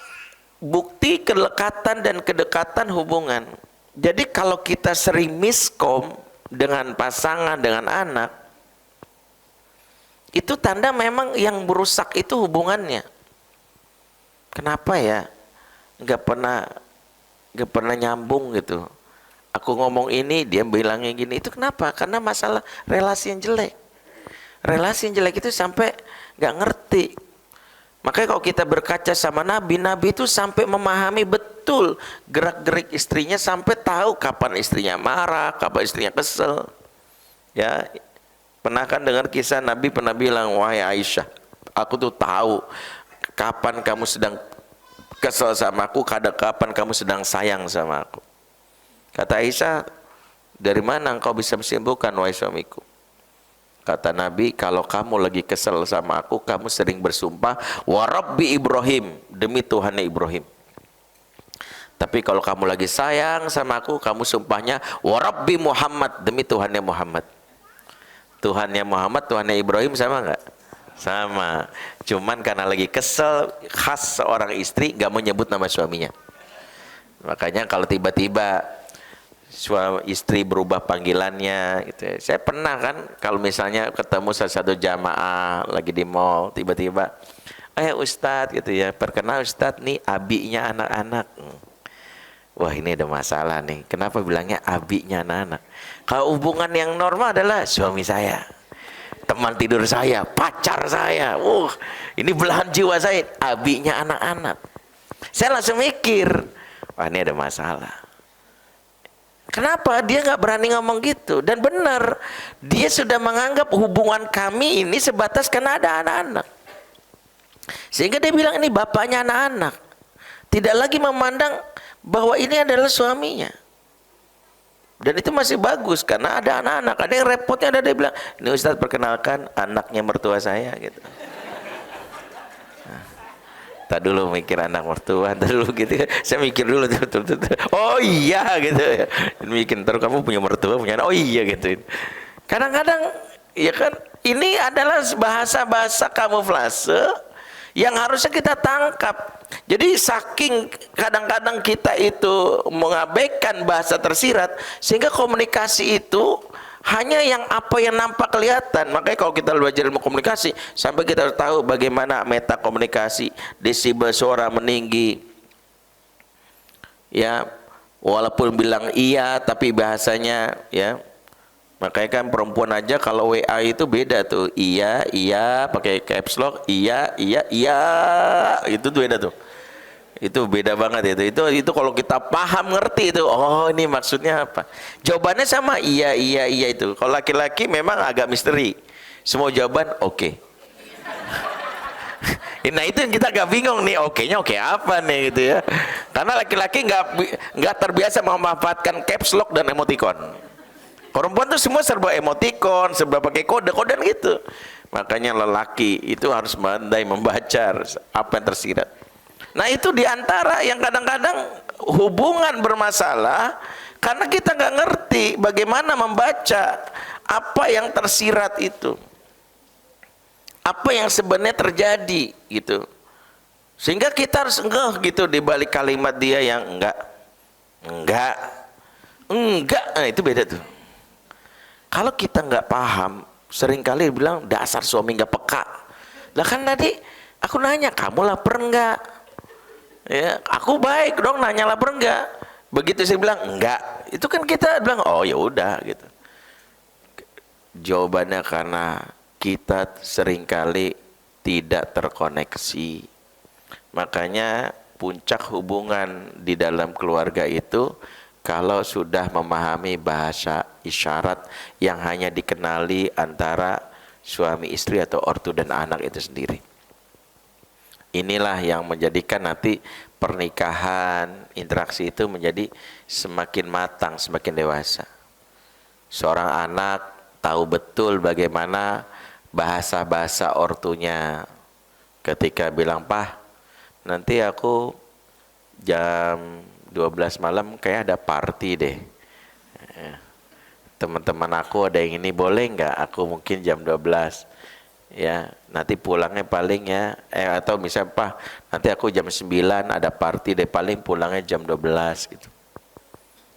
bukti kelekatan dan kedekatan hubungan. Jadi kalau kita sering miskom dengan pasangan, dengan anak, itu tanda memang yang merusak itu hubungannya. Kenapa ya? Gak pernah nyambung gitu. Aku ngomong ini, dia bilangnya gini. Itu kenapa? Karena masalah relasi yang jelek. Relasi yang jelek itu sampai gak ngerti. Makanya kalau kita berkaca sama Nabi, Nabi itu sampai memahami betul gerak-gerik istrinya, sampai tahu kapan istrinya marah, kapan istrinya kesel. Ya, pernah kan dengar kisah Nabi pernah bilang, wahai Aisyah, aku tuh tahu kapan kamu sedang kesel sama aku, kapan kamu sedang sayang sama aku. Kata Aisyah, dari mana engkau bisa menyimpulkan wahai suamiku? Kata Nabi, kalau kamu lagi kesel sama aku, kamu sering bersumpah, wa Rabbi Ibrahim, demi Tuhannya Ibrahim. Tapi kalau kamu lagi sayang sama aku, kamu sumpahnya, wa Rabbi Muhammad, demi Tuhannya Muhammad. Tuhannya Muhammad, Tuhannya Ibrahim sama enggak? Sama. Cuman karena lagi kesel, khas seorang istri gak mau nyebut nama suaminya. Makanya kalau tiba-tiba suami istri berubah panggilannya gitu ya. Saya pernah kan kalau misalnya ketemu salah satu jamaah lagi di mall, tiba-tiba Ustadz gitu ya, perkenal Ustadz nih abinya anak-anak. wah ini ada masalah nih. Kenapa bilangnya abinya anak-anak? Kalau hubungan yang normal adalah suami saya, teman tidur saya, pacar saya, ini belahan jiwa saya. Abinya anak-anak, saya langsung mikir, wah ini ada masalah. Kenapa dia nggak berani ngomong gitu? Dan benar, dia sudah menganggap hubungan kami ini sebatas karena ada anak-anak. Sehingga dia bilang ini bapaknya anak-anak. Tidak lagi memandang bahwa ini adalah suaminya. Dan itu masih bagus karena ada anak-anak. Ada yang repotnya, ada dia bilang, ini Ustadz perkenalkan anaknya mertua saya gitu. Tak dulu mikir anak mertua, tak dulu gitu. Saya mikir dulu tuh. Oh iya gitu ya. Mikir terus kamu punya mertua, punya anak. Oh iya gitu. Kadang-kadang ya kan ini adalah bahasa-bahasa kamuflase yang harusnya kita tangkap. Jadi saking kadang-kadang kita itu mengabaikan bahasa tersirat sehingga komunikasi itu hanya yang apa yang nampak kelihatan. Makanya kalau kita belajar ilmu komunikasi sampai kita tahu bagaimana meta komunikasi, desibel suara meninggi, ya walaupun bilang iya tapi bahasanya ya. Makanya kan perempuan aja kalau WA itu beda tuh, iya pakai caps lock, iya itu tuh beda tuh. Itu beda banget itu kalau kita paham ngerti itu, oh ini maksudnya apa, jawabannya sama iya itu. Kalau laki-laki memang agak misteri, semua jawaban oke. Nah itu yang kita agak bingung nih, oke-nya oke apa nih gitu ya, karena laki-laki nggak terbiasa memanfaatkan caps lock dan emoticon. Perempuan tuh semua serba emoticon, serba pakai kode-kodean gitu. Makanya lelaki itu harus pandai membaca apa yang tersirat. Nah itu diantara yang kadang-kadang hubungan bermasalah karena kita nggak ngerti bagaimana membaca apa yang tersirat itu, apa yang sebenarnya terjadi gitu, sehingga kita harus enggak gitu di balik kalimat dia yang enggak, nah itu beda tuh. Kalau kita nggak paham, seringkali bilang dasar suami nggak peka. Lah kan tadi aku nanya kamu lapar enggak? Ya, aku baik dong nanya lapar enggak. Begitu saya bilang enggak, itu kan kita bilang oh ya udah gitu. Jawabannya karena kita seringkali tidak terkoneksi. Makanya puncak hubungan di dalam keluarga itu kalau sudah memahami bahasa isyarat yang hanya dikenali antara suami istri atau ortu dan anak itu sendiri. Inilah yang menjadikan nanti pernikahan, interaksi itu menjadi semakin matang, semakin dewasa. Seorang anak tahu betul bagaimana bahasa-bahasa ortunya. Ketika bilang, "Pah, nanti aku jam 12 malam kayak ada party deh. Teman-teman aku ada yang ini, boleh nggak? Aku mungkin jam 12. Ya, nanti pulangnya paling ya atau misalnya Pak, nanti aku jam 9 ada party deh, paling pulangnya jam 12 gitu.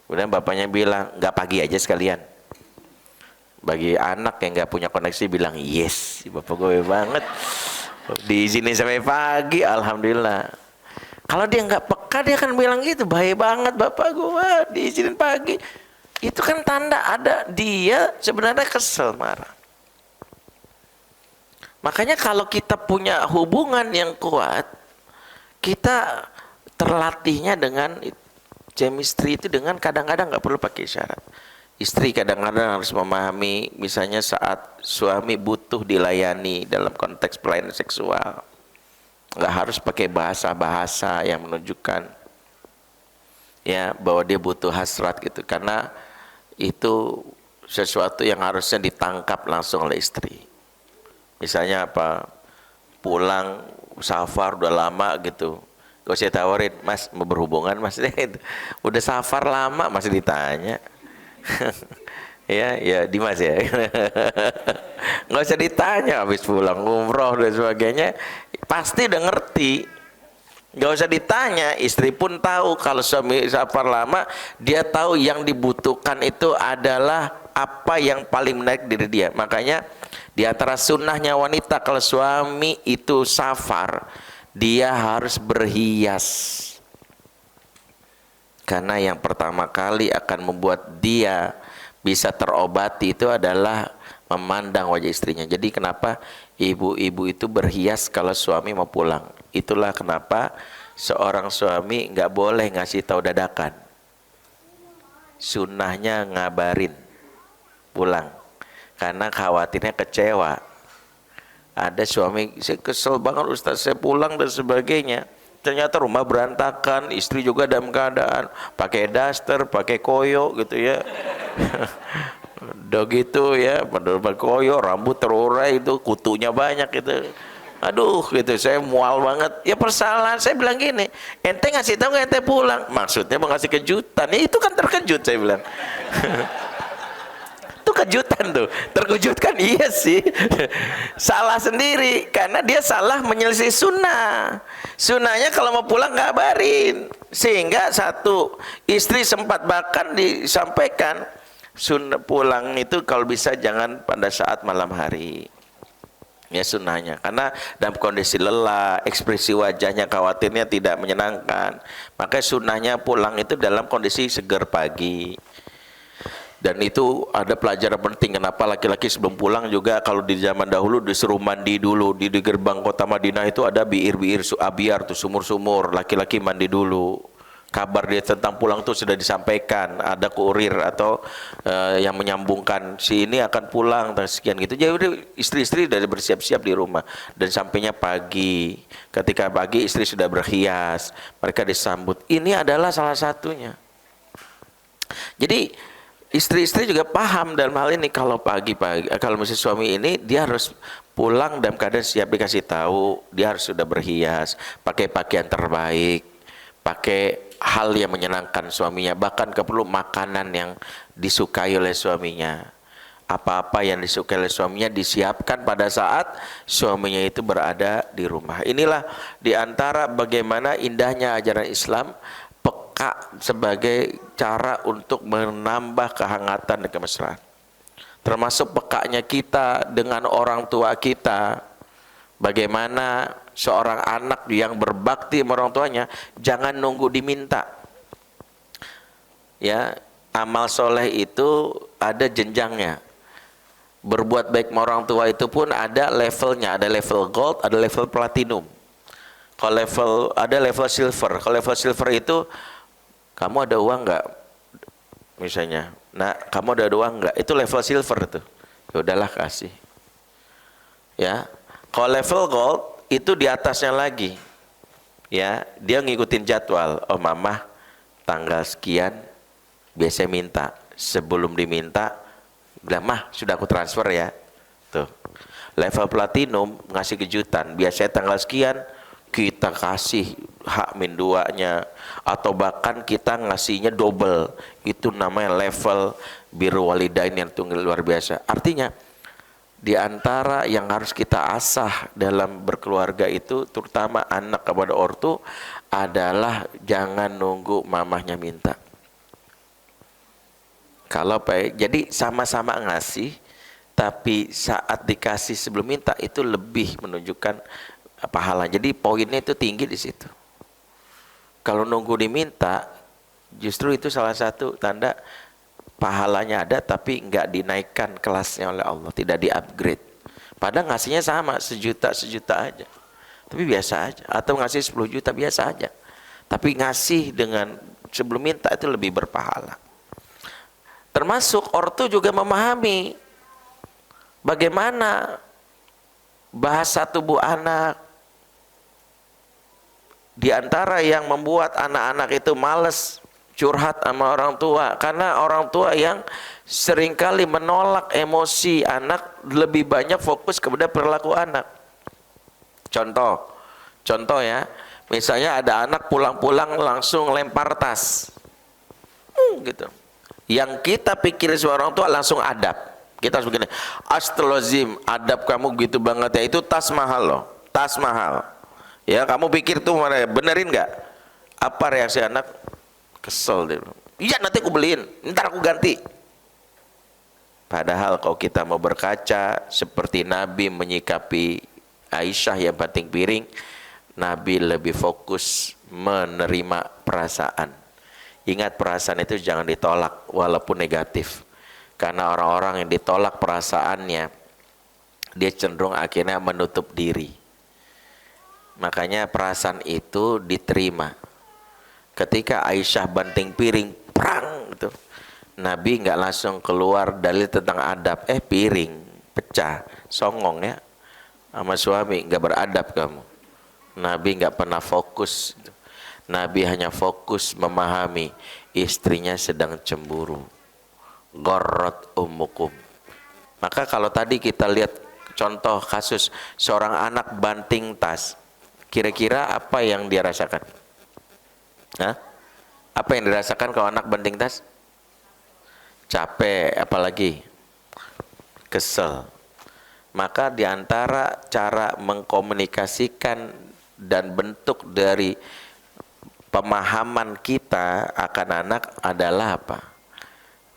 Kemudian bapaknya bilang, nggak pagi aja sekalian. Bagi anak yang nggak punya koneksi bilang, yes, bapak gue banget, diizinin sampai pagi, alhamdulillah. Kalau dia nggak peka, dia akan bilang gitu, baik banget bapak gue, diizinin pagi. Itu kan tanda ada dia sebenarnya kesel, marah. Makanya kalau kita punya hubungan yang kuat, kita terlatihnya dengan chemistry itu dengan kadang-kadang nggak perlu pakai isyarat. Istri kadang-kadang harus memahami, misalnya saat suami butuh dilayani dalam konteks pelayanan seksual, nggak harus pakai bahasa-bahasa yang menunjukkan ya bahwa dia butuh hasrat gitu, karena itu sesuatu yang harusnya ditangkap langsung oleh istri. Misalnya apa, pulang safar udah lama gitu, gak usah tawarin, mas mau berhubungan mas, udah safar lama masih ditanya. ya Dimas ya. Nggak usah ditanya, habis pulang umroh dan sebagainya pasti udah ngerti, nggak usah ditanya. Istri pun tahu kalau suami safar lama, dia tahu yang dibutuhkan itu adalah apa yang paling menarik diri dia. Makanya di antara sunnahnya wanita kalau suami itu safar, dia harus berhias. Karena yang pertama kali akan membuat dia bisa terobati itu adalah memandang wajah istrinya. Jadi kenapa ibu-ibu itu berhias kalau suami mau pulang? Itulah kenapa seorang suami nggak boleh ngasih tahu dadakan. Sunnahnya ngabarin pulang, karena khawatirnya kecewa. Ada suami, saya kesel banget Ustaz, saya pulang dan sebagainya. Ternyata rumah berantakan, istri juga dalam keadaan pakai daster, pakai koyo gitu ya. Udah gitu ya, pakai koyo, rambut terurai itu, kutunya banyak gitu. Aduh gitu, saya mual banget. Ya persalahan, saya bilang gini, ente ngasih tahu nggak ente pulang? Maksudnya mau ngasih kejutan, ya itu kan terkejut saya bilang. Itu kejutan tuh, terkejut kan, iya sih. Salah sendiri, karena dia salah menyelisih sunnah. Sunnahnya kalau mau pulang ngabarin. Sehingga satu, istri sempat bahkan disampaikan, sunnah pulang itu kalau bisa jangan pada saat malam hari. Ya sunnahnya, karena dalam kondisi lelah, ekspresi wajahnya khawatirnya tidak menyenangkan. Maka sunnahnya pulang itu dalam kondisi segar pagi. Dan itu ada pelajaran penting, kenapa laki-laki sebelum pulang juga kalau di zaman dahulu disuruh mandi dulu. Di gerbang kota Madinah itu ada biir-biir abyar tuh, sumur-sumur, laki-laki mandi dulu. Kabar dia tentang pulang tuh sudah disampaikan, ada kurir atau yang menyambungkan si ini akan pulang dan sekian gitu. Jadi istri-istri sudah bersiap-siap di rumah, dan sampainya pagi. Ketika pagi istri sudah berhias, mereka disambut. Ini adalah salah satunya. Jadi istri-istri juga paham dalam hal ini, kalau pagi-pagi, kalau misalnya suami ini dia harus pulang dalam keadaan siap, dikasih tahu dia harus sudah berhias, pakai pakaian terbaik, pakai hal yang menyenangkan suaminya, bahkan perlu makanan yang disukai oleh suaminya. Apa-apa yang disukai oleh suaminya disiapkan pada saat suaminya itu berada di rumah. Inilah diantara bagaimana indahnya ajaran Islam, peka sebagai cara untuk menambah kehangatan dan kemesraan. Termasuk pekanya kita dengan orang tua kita. Bagaimana seorang anak yang berbakti sama orang tuanya, jangan nunggu diminta. Ya, amal soleh itu ada jenjangnya. Berbuat baik sama orang tua itu pun ada levelnya, ada level gold, ada level platinum. Kalau ada level silver. Kalau level silver itu, kamu ada uang nggak? Misalnya, nah kamu ada uang nggak? Itu level silver tuh. Ya udahlah kasih. Ya, kalau level gold itu di atasnya lagi. Ya, dia ngikutin jadwal. Oh mama, tanggal sekian biasa minta. Sebelum diminta, bilang mah sudah aku transfer ya. Tuh. Level platinum ngasih kejutan. Biasanya tanggal sekian kita kasih H-2-nya, atau bahkan kita ngasihnya double. Itu namanya level birrul walidain yang tunggal luar biasa. Artinya di antara yang harus kita asah dalam berkeluarga itu, terutama anak kepada ortu, adalah jangan nunggu mamahnya minta. Kalau jadi sama-sama ngasih, tapi saat dikasih sebelum minta itu lebih menunjukkan pahala. Jadi poinnya itu tinggi di situ. Kalau nunggu diminta, justru itu salah satu tanda pahalanya ada tapi nggak dinaikkan kelasnya oleh Allah, tidak di-upgrade. Padahal ngasihnya sama, sejuta aja, tapi biasa aja. Atau ngasih 10 juta biasa aja, tapi ngasih dengan sebelum minta itu lebih berpahala. Termasuk ortu juga memahami bagaimana bahasa tubuh anak. Di antara yang membuat anak-anak itu males curhat sama orang tua, karena orang tua yang seringkali menolak emosi anak, lebih banyak fokus kepada perilaku anak. Contoh ya, misalnya ada anak pulang-pulang langsung lempar tas, gitu. Yang kita pikir seorang orang tua langsung adab. Kita harus begini, astagfirullahaladzim, adab kamu gitu banget ya, itu tas mahal loh, tas mahal. Ya kamu pikir tuh benerin nggak? Apa reaksi anak? Kesel dia. Iya nanti aku beliin, ntar aku ganti. Padahal kalau kita mau berkaca seperti Nabi menyikapi Aisyah yang banting piring, Nabi lebih fokus menerima perasaan. Ingat, perasaan itu jangan ditolak walaupun negatif. Karena orang-orang yang ditolak perasaannya, dia cenderung akhirnya menutup diri. Makanya perasaan itu diterima. Ketika Aisyah banting piring, prang gitu, Nabi nggak langsung keluar dalil tentang adab. Piring pecah, songong ya, sama suami, nggak beradab kamu. Nabi nggak pernah fokus. Nabi hanya fokus memahami istrinya sedang cemburu. Gharrat ummukum. Maka kalau tadi kita lihat contoh kasus seorang anak banting tas, kira-kira apa yang dia rasakan? Hah? Apa yang dirasakan kalau anak banting tas? Capek, apalagi kesel. Maka diantara cara mengkomunikasikan dan bentuk dari pemahaman kita akan anak adalah apa?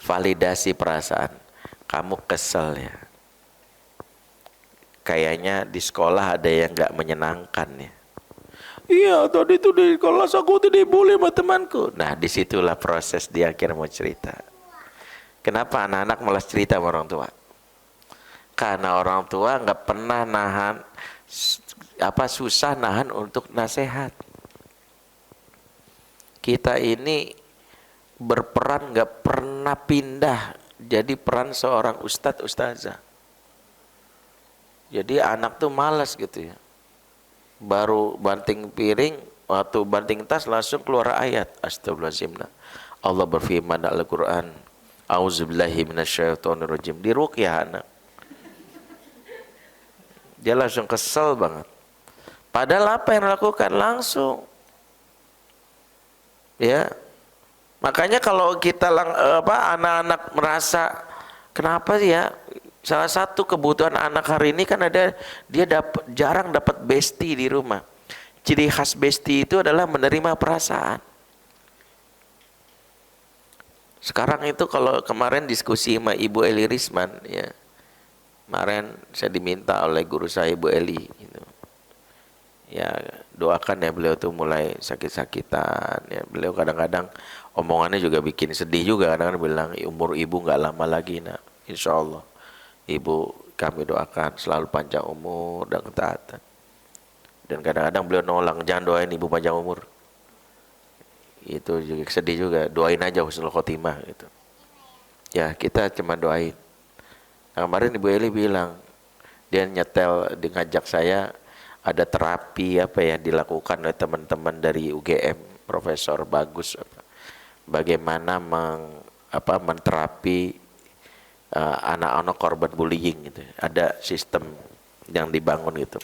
Validasi perasaan. Kamu kesel ya. Kayaknya di sekolah ada yang gak menyenangkan ya. Iya, tadi itu di kelas aku tidak boleh sama temanku. Nah, disitulah proses dia akhirnya mau cerita. Kenapa anak-anak malas cerita sama orang tua? Karena orang tua nggak pernah nahan, susah nahan untuk nasihat. Kita ini berperan nggak pernah pindah jadi peran seorang ustadz ustazah. Jadi anak tuh malas gitu ya. Baru banting piring, waktu banting tas langsung keluar ayat. Astagfirullahaladzim. Allah berfirman dalam Al-Quran, A'udzubillahi minasyaitonirrajim. Diruqyah anak. Dia langsung kesel banget. Padahal apa yang dilakukan langsung. Ya. Makanya kalau kita anak-anak merasa kenapa ya? Salah satu kebutuhan anak hari ini kan ada dia jarang dapat bestie di rumah. Ciri khas bestie itu adalah menerima perasaan. Sekarang itu kalau kemarin diskusi sama Ibu Eli Risman ya. Kemarin saya diminta oleh guru saya Ibu Eli gitu. Ya, doakan ya beliau tuh mulai sakit-sakitan ya. Beliau kadang-kadang omongannya juga bikin sedih juga, kadang-kadang bilang umur ibu nggak lama lagi nak. Insya Allah ibu kami doakan selalu panjang umur dan ketaatan. Dan kadang-kadang beliau nolak, jangan doain ibu panjang umur. Itu juga sedih juga, doain aja husnul khotimah gitu. Ya kita cuma doain. Nah, kemarin Ibu Eli bilang, dia nyetel, dia ngajak saya ada terapi apa ya dilakukan oleh teman-teman dari UGM, profesor bagus bagaimana menterapi anak-anak korban bullying gitu. Ada sistem yang dibangun gitu.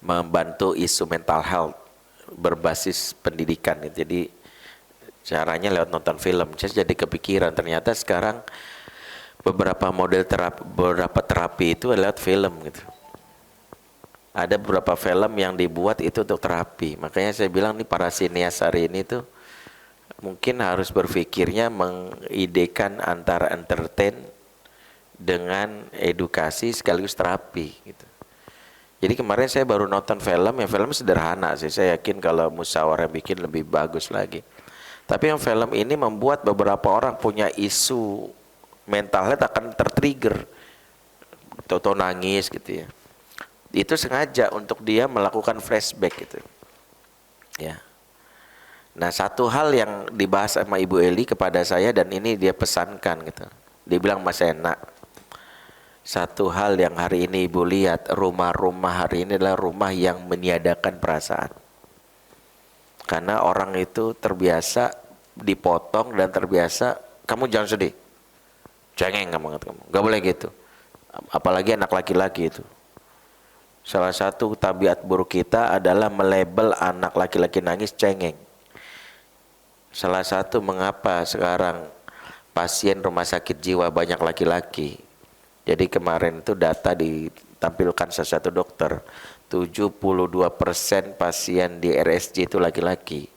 Membantu isu mental health berbasis pendidikan gitu. Jadi caranya lewat nonton film. Saya jadi kepikiran ternyata sekarang beberapa model terapi itu lewat film gitu. Ada beberapa film yang dibuat itu untuk terapi. Makanya saya bilang nih para sinias hari ini tuh mungkin harus berpikirnya mengidekan antara entertain dengan edukasi sekaligus terapi gitu. Jadi kemarin saya baru nonton film, yang film sederhana sih. Saya yakin kalau musyawarah bikin lebih bagus lagi. Tapi yang film ini membuat beberapa orang punya isu mental health akan tertrigger. Toto nangis gitu ya. Itu sengaja untuk dia melakukan flashback gitu. Ya. Nah, satu hal yang dibahas sama Ibu Eli kepada saya dan ini dia pesankan gitu. Dia bilang, Mas Enak, satu hal yang hari ini Ibu lihat, rumah-rumah hari ini adalah rumah yang meniadakan perasaan. Karena orang itu terbiasa dipotong dan terbiasa, kamu jangan sedih. Cengeng kamu, gak boleh gitu. Apalagi anak laki-laki itu. Salah satu tabiat buruk kita adalah melabel anak laki-laki nangis cengeng. Salah satu mengapa sekarang pasien rumah sakit jiwa banyak laki-laki. Jadi kemarin itu data ditampilkan salah satu dokter, 72% pasien di RSJ itu laki-laki.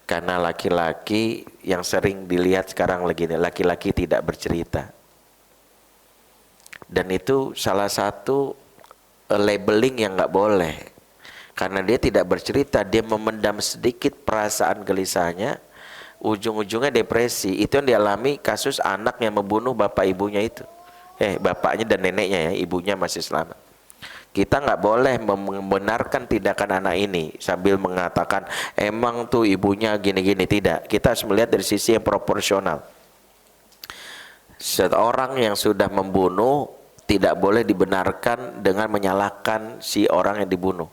Karena laki-laki yang sering dilihat sekarang lagi ini, laki-laki tidak bercerita. Dan itu salah satu labeling yang nggak boleh. Karena dia tidak bercerita, dia memendam sedikit perasaan gelisahnya ujung-ujungnya depresi. Itu yang dialami kasus anak yang membunuh bapak ibunya itu. Bapaknya dan neneknya ya, ibunya masih selamat. Kita nggak boleh membenarkan tindakan anak ini sambil mengatakan emang tuh ibunya gini-gini. Tidak, kita harus melihat dari sisi yang proporsional. Seorang yang sudah membunuh tidak boleh dibenarkan dengan menyalahkan si orang yang dibunuh.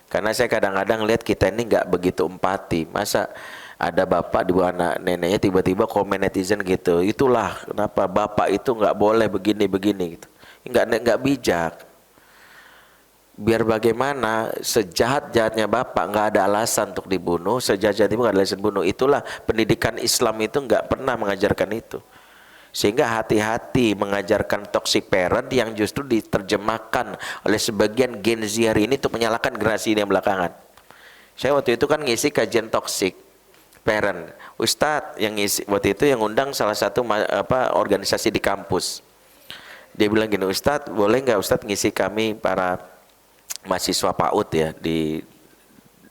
Karena saya kadang-kadang lihat kita ini nggak begitu empati. Masa ada bapak di bawah anak neneknya tiba-tiba komen netizen gitu, itulah kenapa bapak itu nggak boleh begini-begini gitu. Nggak bijak. Biar bagaimana, sejahat-jahatnya bapak nggak ada alasan untuk dibunuh, sejahat-jahat ibu nggak ada alasan bunuh. Itulah pendidikan Islam itu nggak pernah mengajarkan itu. Sehingga hati-hati mengajarkan toxic parent yang justru diterjemahkan oleh sebagian Gen Z hari ini untuk menyalahkan generasi ini yang belakangan. Saya waktu itu kan ngisi kajian toxic parent. Ustadz yang ngisi waktu itu yang undang salah satu organisasi di kampus. Dia bilang gini, Ustadz boleh nggak Ustadz ngisi kami para mahasiswa PAUD ya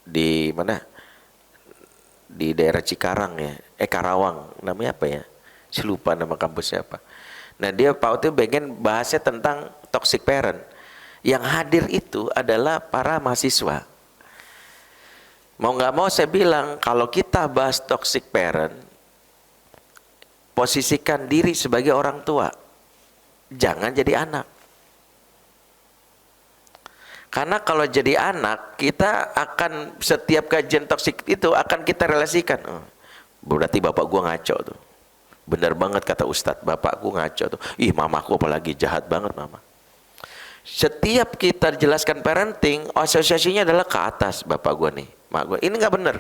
di mana? Di daerah Cikarang ya, Karawang, namanya apa ya? Saya lupa nama kampusnya apa. Nah dia PAUD itu pengen bahasnya tentang toxic parent. Yang hadir itu adalah para mahasiswa. Mau nggak mau saya bilang kalau kita bahas toxic parent, posisikan diri sebagai orang tua, jangan jadi anak. Karena kalau jadi anak, kita akan setiap kajian toksik itu akan kita relasikan. Oh, berarti bapak gua ngaco tuh. Benar banget kata Ustadz, bapakku ngaco tuh. Ih mamaku apalagi jahat banget mama. Setiap kita jelaskan parenting, asosiasinya adalah ke atas bapak gua nih, mak gua. Ini nggak benar.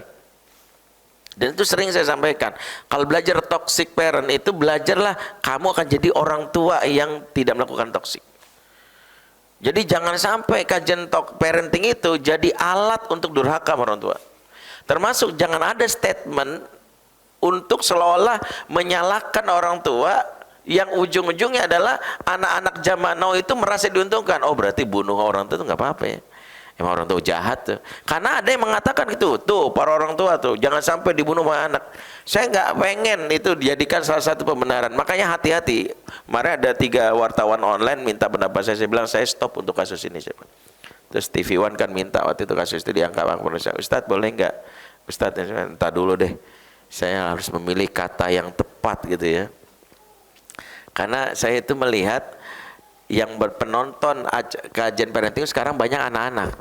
Dan itu sering saya sampaikan. Kalau belajar toxic parent itu belajarlah kamu akan jadi orang tua yang tidak melakukan toxic. Jadi jangan sampai kajian parenting itu jadi alat untuk durhaka orang tua. Termasuk jangan ada statement untuk seolah-olah menyalahkan orang tua yang ujung-ujungnya adalah anak-anak zaman now itu merasa diuntungkan. Oh berarti bunuh orang tua itu nggak apa-apa ya. Emang orang tua jahat tuh. Karena ada yang mengatakan gitu, tuh para orang tua tuh jangan sampai dibunuh sama anak. Saya nggak pengen itu dijadikan salah satu pembenaran. Makanya hati-hati. Kemarin ada 3 wartawan online minta pendapat saya bilang saya stop untuk kasus ini. Terus TV One kan minta waktu itu kasus itu diangkat Bang Indonesia. Ustadz boleh nggak? Ustadz entah dulu deh. Saya harus memilih kata yang tepat gitu ya. Karena saya itu melihat yang berpenonton kajian parenting sekarang banyak anak-anak.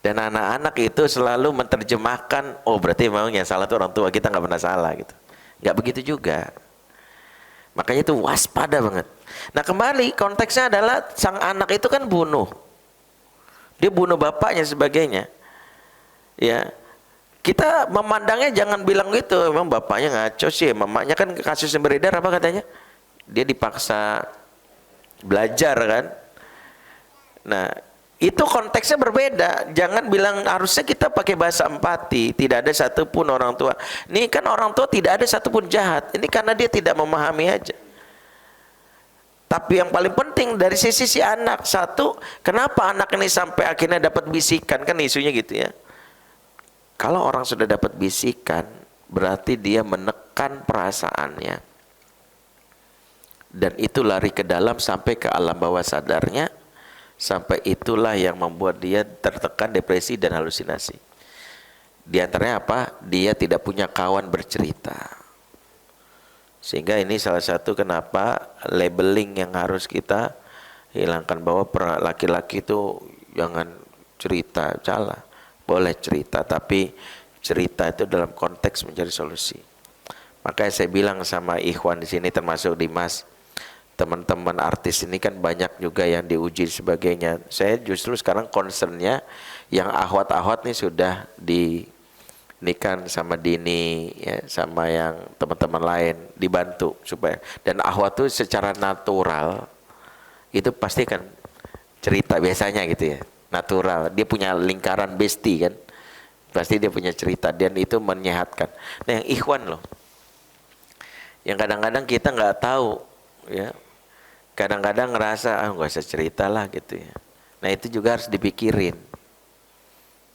Dan anak-anak itu selalu menerjemahkan, oh berarti memang yang salah itu orang tua, kita nggak pernah salah gitu. Nggak begitu juga. Makanya itu waspada banget. Nah kembali konteksnya adalah sang anak itu kan bunuh. Dia bunuh bapaknya sebagainya. Ya. Kita memandangnya jangan bilang gitu, memang bapaknya ngaco sih, mamanya kan kasus yang beredar apa katanya? Dia dipaksa belajar kan. Nah itu konteksnya berbeda. Jangan bilang harusnya kita pakai bahasa empati. Tidak ada satupun orang tua. Ini kan orang tua tidak ada satupun jahat. Ini karena dia tidak memahami aja. Tapi yang paling penting dari sisi si anak, satu, kenapa anak ini sampai akhirnya dapat bisikan, kan isunya gitu ya. Kalau orang sudah dapat bisikan, berarti dia menekan perasaannya. Dan itu lari ke dalam sampai ke alam bawah sadarnya, sampai itulah yang membuat dia tertekan, depresi dan halusinasi. Di antaranya apa? Dia tidak punya kawan bercerita. Sehingga ini salah satu kenapa labeling yang harus kita hilangkan, bahwa laki-laki itu jangan cerita, salah. Boleh cerita, tapi cerita itu dalam konteks mencari solusi. Makanya saya bilang sama ikhwan di sini termasuk Dimas, teman-teman artis ini kan banyak juga yang diuji sebagainya. Saya justru sekarang concernnya yang ahwat-ahwat nih sudah dinikah sama Dini ya, sama yang teman-teman lain dibantu supaya, dan ahwat itu secara natural itu pasti kan cerita biasanya gitu ya, natural. Dia punya lingkaran bestie kan, pasti dia punya cerita dan itu menyehatkan. Nah yang ikhwan loh, yang kadang-kadang kita nggak tahu ya, kadang-kadang ngerasa nggak usah cerita lah gitu ya. Nah itu juga harus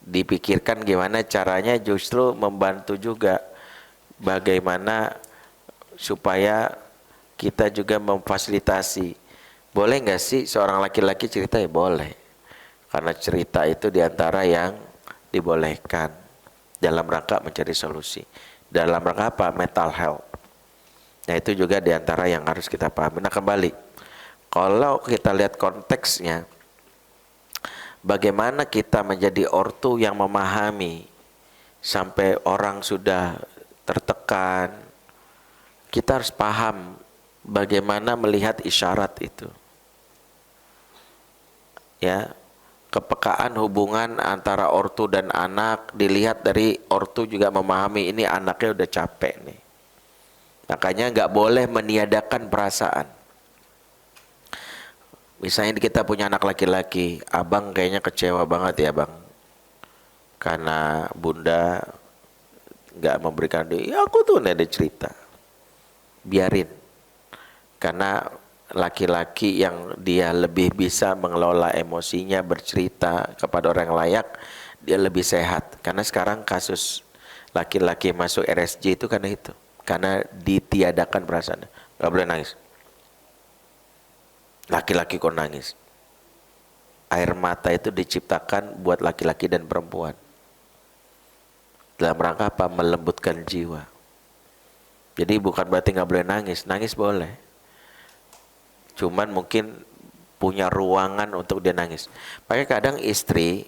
dipikirkan gimana caranya justru membantu juga. bagaimana supaya kita juga memfasilitasi. Boleh nggak sih seorang laki-laki cerita? Ya boleh, karena cerita itu diantara yang dibolehkan dalam rangka mencari solusi. Dalam rangka apa? Mental health. Nah itu juga diantara yang harus kita pahami. Nah kembali, kalau kita lihat konteksnya, bagaimana kita menjadi ortu yang memahami sampai orang sudah tertekan, kita harus paham bagaimana melihat isyarat itu. Ya, kepekaan hubungan antara ortu dan anak dilihat dari ortu juga memahami ini anaknya udah capek nih. Makanya nggak boleh meniadakan perasaan. Misalnya kita punya anak laki-laki, abang kayaknya kecewa banget ya bang, karena bunda nggak memberikan dia. Ya aku tuh ada cerita, biarin, karena laki-laki yang dia lebih bisa mengelola emosinya, bercerita kepada orang yang layak, dia lebih sehat. Karena sekarang kasus laki-laki masuk RSJ itu karena itu, karena ditiadakan perasaan. Gak boleh nangis. Laki-laki kok nangis? Air mata itu diciptakan buat laki-laki dan perempuan. Dalam rangka apa? Melembutkan jiwa. Jadi bukan berarti nggak boleh nangis. Nangis boleh. Cuman mungkin punya ruangan untuk dia nangis. Makanya kadang istri,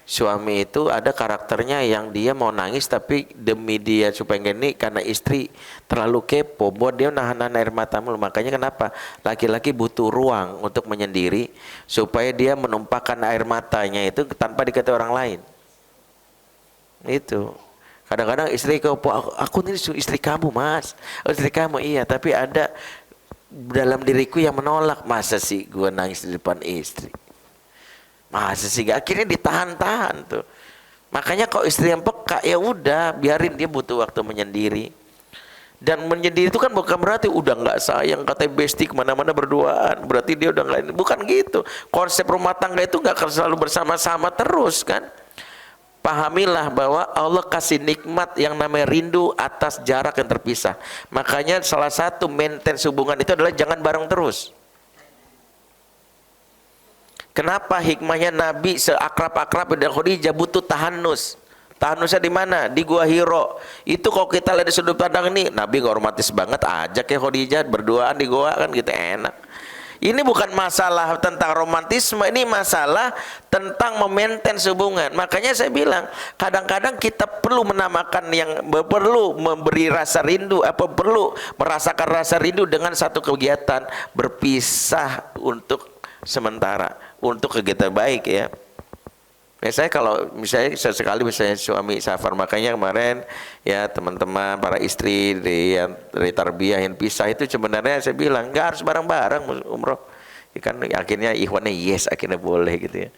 suami itu ada karakternya yang dia mau nangis tapi demi dia supaya gini, karena istri terlalu kepo buat dia nahan air mata mulu. Makanya kenapa laki-laki butuh ruang untuk menyendiri supaya dia menumpahkan air matanya itu tanpa dikata orang lain. Itu kadang-kadang istri kepo, aku ini istri kamu mas, istri kamu iya, tapi ada dalam diriku yang menolak. Masa sih gue nangis di depan istri? Masa sih? Akhirnya ditahan-tahan tuh. Makanya kalau istri yang peka, ya udah biarin dia butuh waktu menyendiri. Dan menyendiri itu kan bukan berarti udah nggak sayang, katanya bestie kemana-mana berduaan, berarti dia udah nggak. Bukan gitu. Konsep rumah tangga itu nggak akan selalu bersama-sama terus kan. Pahamilah bahwa Allah kasih nikmat yang namanya rindu atas jarak yang terpisah. Makanya salah satu maintain hubungan itu adalah jangan bareng terus. Kenapa hikmahnya Nabi seakrab-akrab dengan Khadijah butuh tahanus? Tahanusnya di mana? Di Gua Hiro. Itu kalau kita lihat di sudut pandang ini, Nabi gak romantis banget, ajak ya Khadijah berduaan di gua kan gitu, enak. Ini bukan masalah tentang romantisme, ini masalah tentang memaintain hubungan. Makanya saya bilang, kadang-kadang kita perlu menamakan yang perlu memberi rasa rindu, apa perlu merasakan rasa rindu dengan satu kegiatan berpisah untuk sementara, untuk kegiatan baik ya. Saya kalau misalnya sesekali misalnya suami safar, makanya kemarin ya teman-teman para istri dari tarbiyah yang pisah itu sebenarnya saya bilang nggak harus bareng-bareng umroh. Ya kan akhirnya ikhwannya yes, akhirnya boleh gitu ya.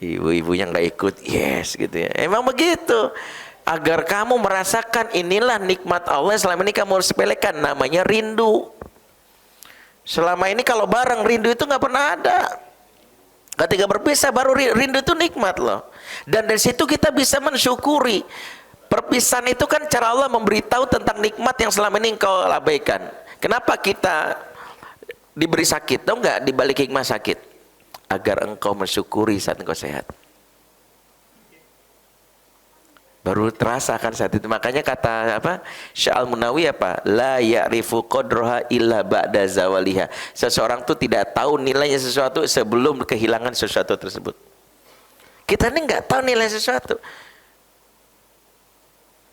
Ibu-ibunya nggak ikut yes gitu ya. Emang begitu. Agar kamu merasakan inilah nikmat Allah selama ini kamu harus sepelekan, namanya rindu. Selama ini kalau bareng rindu itu nggak pernah ada. Ketika berpisah baru rindu itu nikmat loh. Dan dari situ kita bisa mensyukuri. Perpisahan itu kan cara Allah memberitahu tentang nikmat yang selama ini engkau abaikan. Kenapa kita diberi sakit? Tahu nggak dibalik hikmah sakit? Agar engkau mensyukuri saat engkau sehat. Baru terasa kan saat itu. Makanya kata apa? Sya'al Munawi apa? La ya'rifu qadraha illa ba'da zawaliha. Seseorang tuh tidak tahu nilainya sesuatu sebelum kehilangan sesuatu tersebut. Kita ini nggak tahu nilai sesuatu.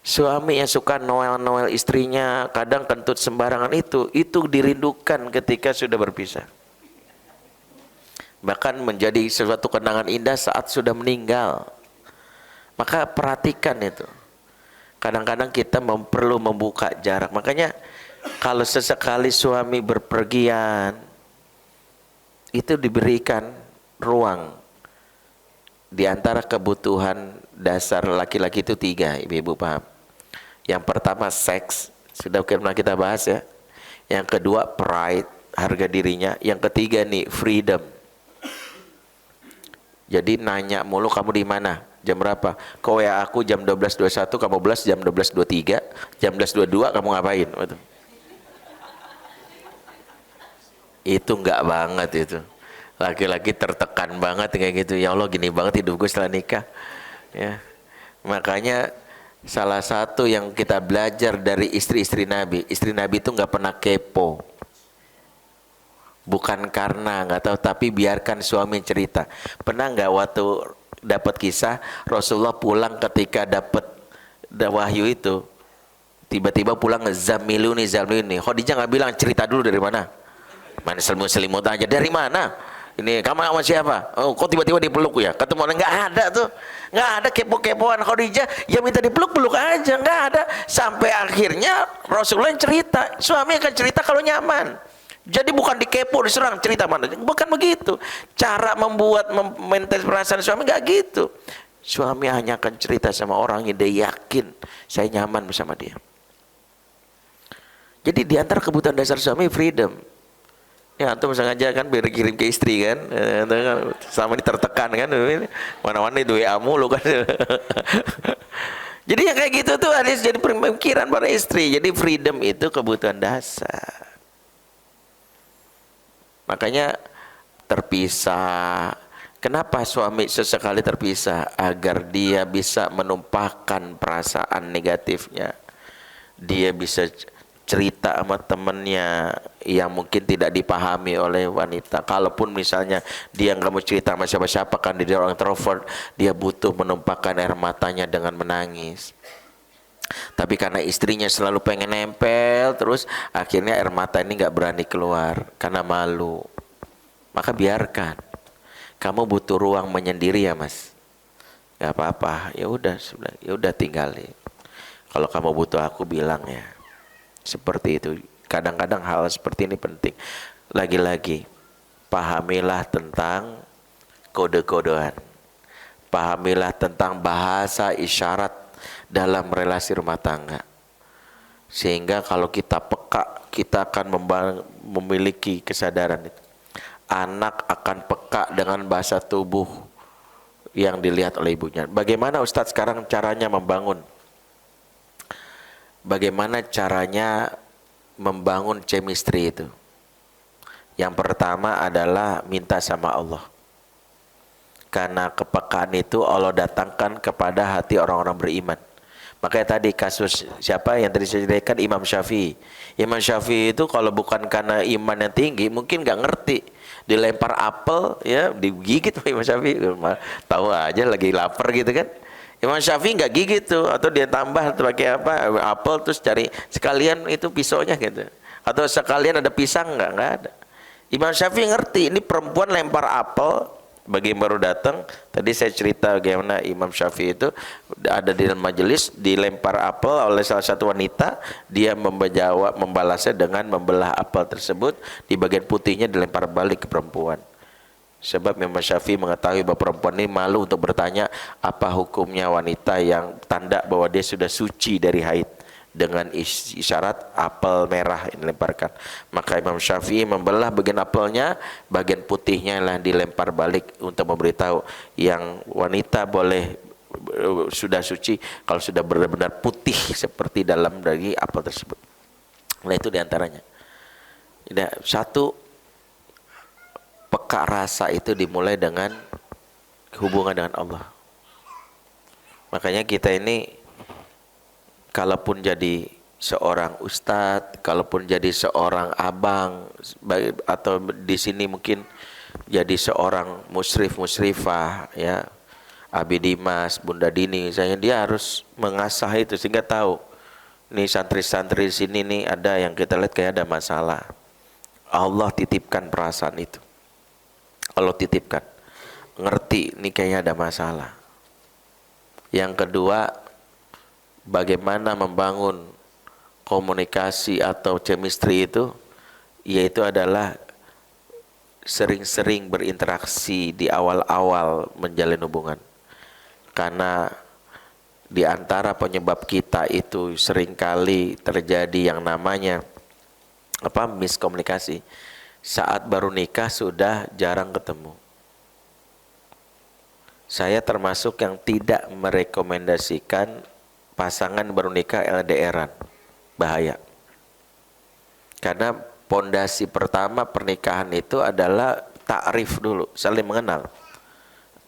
Suami yang suka noel-noel istrinya, kadang kentut sembarangan itu dirindukan ketika sudah berpisah. Bahkan menjadi sesuatu kenangan indah saat sudah meninggal. Maka perhatikan itu. Kadang-kadang kita perlu membuka jarak. Makanya kalau sesekali suami berpergian, itu diberikan ruang. Di antara kebutuhan dasar laki-laki itu 3, ibu-ibu paham. Yang pertama seks, sudah pernah kita bahas ya. Yang kedua pride, harga dirinya. Yang ketiga nih freedom. Jadi nanya mulu, kamu di mana? Jam berapa? Kau WA aku jam 12.21, kamu belas jam 12.23, jam 12.22 kamu ngapain? Itu enggak banget itu. Laki-laki tertekan banget kayak gitu. Ya Allah, gini banget hidup gue setelah nikah. Ya. Makanya salah satu yang kita belajar dari istri-istri Nabi itu nggak pernah kepo. Bukan karena nggak tahu, tapi biarkan suami cerita. Pernah nggak waktu dapat kisah Rasulullah pulang ketika dapat wahyu itu, tiba-tiba pulang zamiluni. Khadijah nggak bilang cerita dulu dari mana? Mana selimut aja dari mana? Ini kamu sama siapa? Oh, kok tiba-tiba dipeluk ya? Ketemu orang, nggak ada tuh, nggak ada kepo-kepoan Khadijah. Ya minta dipeluk-peluk aja, nggak ada. Sampai akhirnya Rasulullah yang cerita, suami akan cerita kalau nyaman. Jadi bukan dikepo, diserang cerita mana? Bukan begitu. Cara membuat memaintain perasaan suami nggak gitu. Suami hanya akan cerita sama orang yang dia yakin saya nyaman bersama dia. Jadi di antara kebutuhan dasar suami freedom. Ya, antum sengaja kan biar kirim ke istri kan, sama ini tertekan kan, mana-mana itu WA mulu kan. Jadi yang kayak gitu tuh harus jadi pemikiran para istri. Jadi freedom itu kebutuhan dasar. Makanya terpisah. Kenapa suami sesekali terpisah? Agar dia bisa menumpahkan perasaan negatifnya. Dia bisa cerita sama temennya yang mungkin tidak dipahami oleh wanita. Kalaupun misalnya dia nggak mau cerita sama siapa-siapa, kan dia orang introvert, dia butuh menumpahkan air matanya dengan menangis. Tapi karena istrinya selalu pengen nempel terus, akhirnya air mata ini nggak berani keluar karena malu. Maka biarkan. Kamu butuh ruang menyendiri ya mas, nggak apa-apa. Ya udah tinggalin. Kalau kamu butuh aku bilang ya. Seperti itu. Kadang-kadang hal seperti ini penting. Lagi-lagi, pahamilah tentang kode-kodean. Pahamilah tentang bahasa isyarat dalam relasi rumah tangga. Sehingga kalau kita peka, kita akan memiliki kesadaran itu. Anak akan peka dengan bahasa tubuh yang dilihat oleh ibunya. Bagaimana Ustadz sekarang caranya membangun? Bagaimana caranya membangun chemistry itu? Yang pertama adalah minta sama Allah. Karena kepekaan itu Allah datangkan kepada hati orang-orang beriman. Makanya tadi kasus siapa yang tadi saya ceritakan, Imam Syafi'i. Imam Syafi'i itu kalau bukan karena iman yang tinggi, mungkin nggak ngerti. Dilempar apel, ya digigit Imam Syafi'i. Tahu aja lagi lapar gitu kan. Imam Syafi'i nggak gigit tuh, atau dia tambah pakai apa, apel terus cari sekalian itu pisaunya gitu, atau sekalian ada pisang nggak ada. Imam Syafi'i ngerti ini perempuan lempar apel bagi yang baru datang. Tadi saya cerita bagaimana Imam Syafi'i itu ada di dalam majelis, dilempar apel oleh salah satu wanita, dia membalasnya dengan membelah apel tersebut, di bagian putihnya dilempar balik ke perempuan. Sebab Imam Syafi'i mengetahui bahwa perempuan ini malu untuk bertanya apa hukumnya wanita yang tanda bahwa dia sudah suci dari haid dengan isyarat apel merah yang dilemparkan. Maka Imam Syafi'i membelah bagian apelnya, bagian putihnya lah dilempar balik untuk memberitahu yang wanita boleh sudah suci kalau sudah benar-benar putih seperti dalam dari apel tersebut. Nah itu diantaranya. Satu, peka rasa itu dimulai dengan hubungan dengan Allah. Makanya kita ini kalaupun jadi seorang ustadz, kalaupun jadi seorang abang, atau di sini mungkin jadi seorang musyrifah ya, Abi Dimas, Bunda Dini misalnya, dia harus mengasah itu sehingga tahu nih santri-santri di sini nih ada yang kita lihat kayak ada masalah. Allah titipkan perasaan itu. Allah titipkan, ngerti ini kayaknya ada masalah. Yang kedua, bagaimana membangun komunikasi atau chemistry itu, yaitu adalah sering-sering berinteraksi di awal-awal menjalin hubungan. Karena di antara penyebab kita itu seringkali terjadi yang namanya miskomunikasi. Saat baru nikah sudah jarang ketemu. saya termasuk yang tidak merekomendasikan pasangan baru nikah LDRan. Bahaya. Karena pondasi pertama pernikahan itu adalah ta'rif dulu, saling mengenal.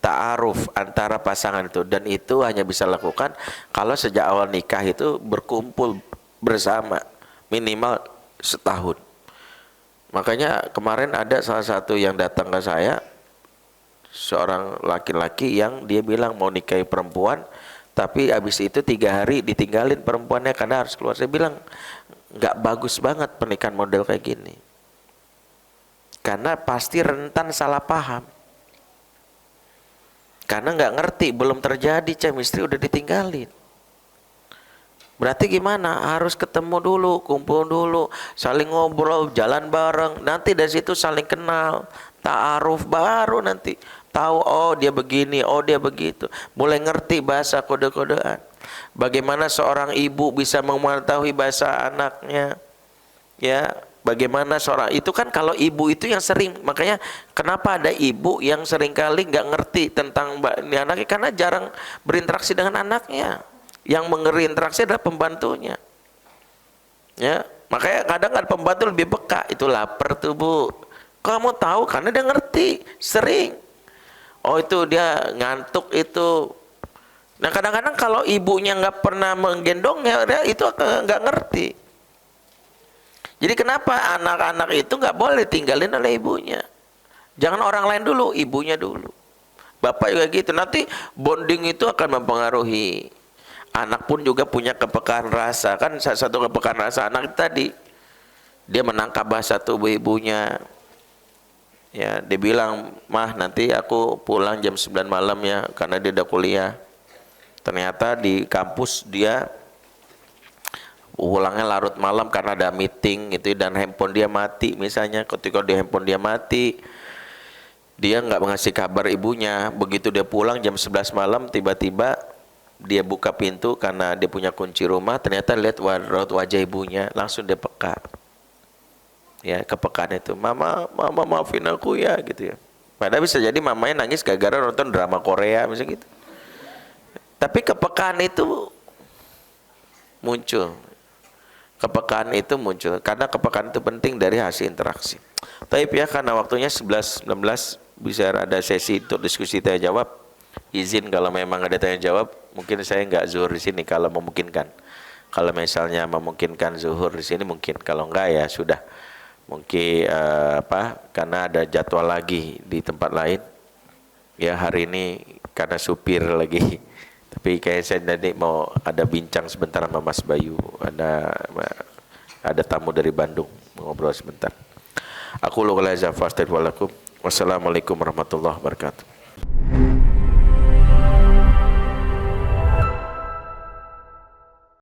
Ta'aruf antara pasangan itu, dan itu hanya bisa lakukan kalau sejak awal nikah itu berkumpul bersama minimal setahun. Makanya kemarin ada salah satu yang datang ke saya, seorang laki-laki yang dia bilang mau nikahi perempuan, tapi habis itu 3 hari ditinggalin perempuannya karena harus keluar. Saya bilang nggak bagus banget pernikahan model kayak gini, karena pasti rentan salah paham. Karena nggak ngerti, belum terjadi chemistry udah ditinggalin. Berarti gimana? Harus ketemu dulu, kumpul dulu, saling ngobrol, jalan bareng. Nanti dari situ saling kenal, ta'aruf, baru nanti tahu, oh dia begini, oh dia begitu. Mulai ngerti bahasa kode-kodean. Bagaimana seorang ibu bisa mengetahui bahasa anaknya, ya? Bagaimana seorang itu kan kalau ibu itu yang sering, makanya kenapa ada ibu yang sering kali nggak ngerti tentang anaknya karena jarang berinteraksi dengan anaknya. Yang berinteraksi adalah pembantunya. Ya, makanya kadang kan pembantu lebih peka, itu lapar tuh bu. Kamu tahu karena dia ngerti, sering. Oh itu dia ngantuk itu. Nah kadang-kadang kalau ibunya nggak pernah menggendongnya, dia itu nggak ngerti. Jadi kenapa anak-anak itu nggak boleh tinggalin oleh ibunya? Jangan orang lain dulu, ibunya dulu. Bapak juga gitu. Nanti bonding itu akan mempengaruhi. Anak pun juga punya kepekaan rasa. Kan satu kepekaan rasa anak tadi, dia menangkap bahasa tubuh ibunya. Ya, dia bilang, mah nanti aku pulang jam 9 malam ya, karena dia udah kuliah. Ternyata di kampus dia pulangnya larut malam karena ada meeting gitu, dan handphone dia mati misalnya. Ketika di handphone dia mati, dia nggak mengasih kabar ibunya. Begitu dia pulang jam 11 malam, tiba-tiba dia buka pintu karena dia punya kunci rumah, ternyata lihat raut wajah ibunya, langsung dia peka. Ya, kepekaan itu, mama maafin aku ya gitu ya. Padahal bisa jadi mamanya nangis gara-gara nonton drama Korea misalnya gitu. Tapi kepekaan itu muncul. Kepekaan itu muncul karena kepekaan itu penting dari hasil interaksi. Tapi ya karena waktunya 11.19 bisa ada sesi untuk diskusi tanya jawab. Izin kalau memang ada tanya jawab, mungkin saya nggak zuhur di sini kalau memungkinkan. Kalau misalnya memungkinkan zuhur di sini mungkin, kalau enggak ya sudah. Mungkin karena ada jadwal lagi di tempat lain. Ya hari ini karena supir lagi. Tapi kayak saya nanti mau ada bincang sebentar sama Mas Bayu, ada tamu dari Bandung, mau ngobrol sebentar. Aku lu qala za fastaghfirullakum. Wassalamualaikum warahmatullahi wabarakatuh.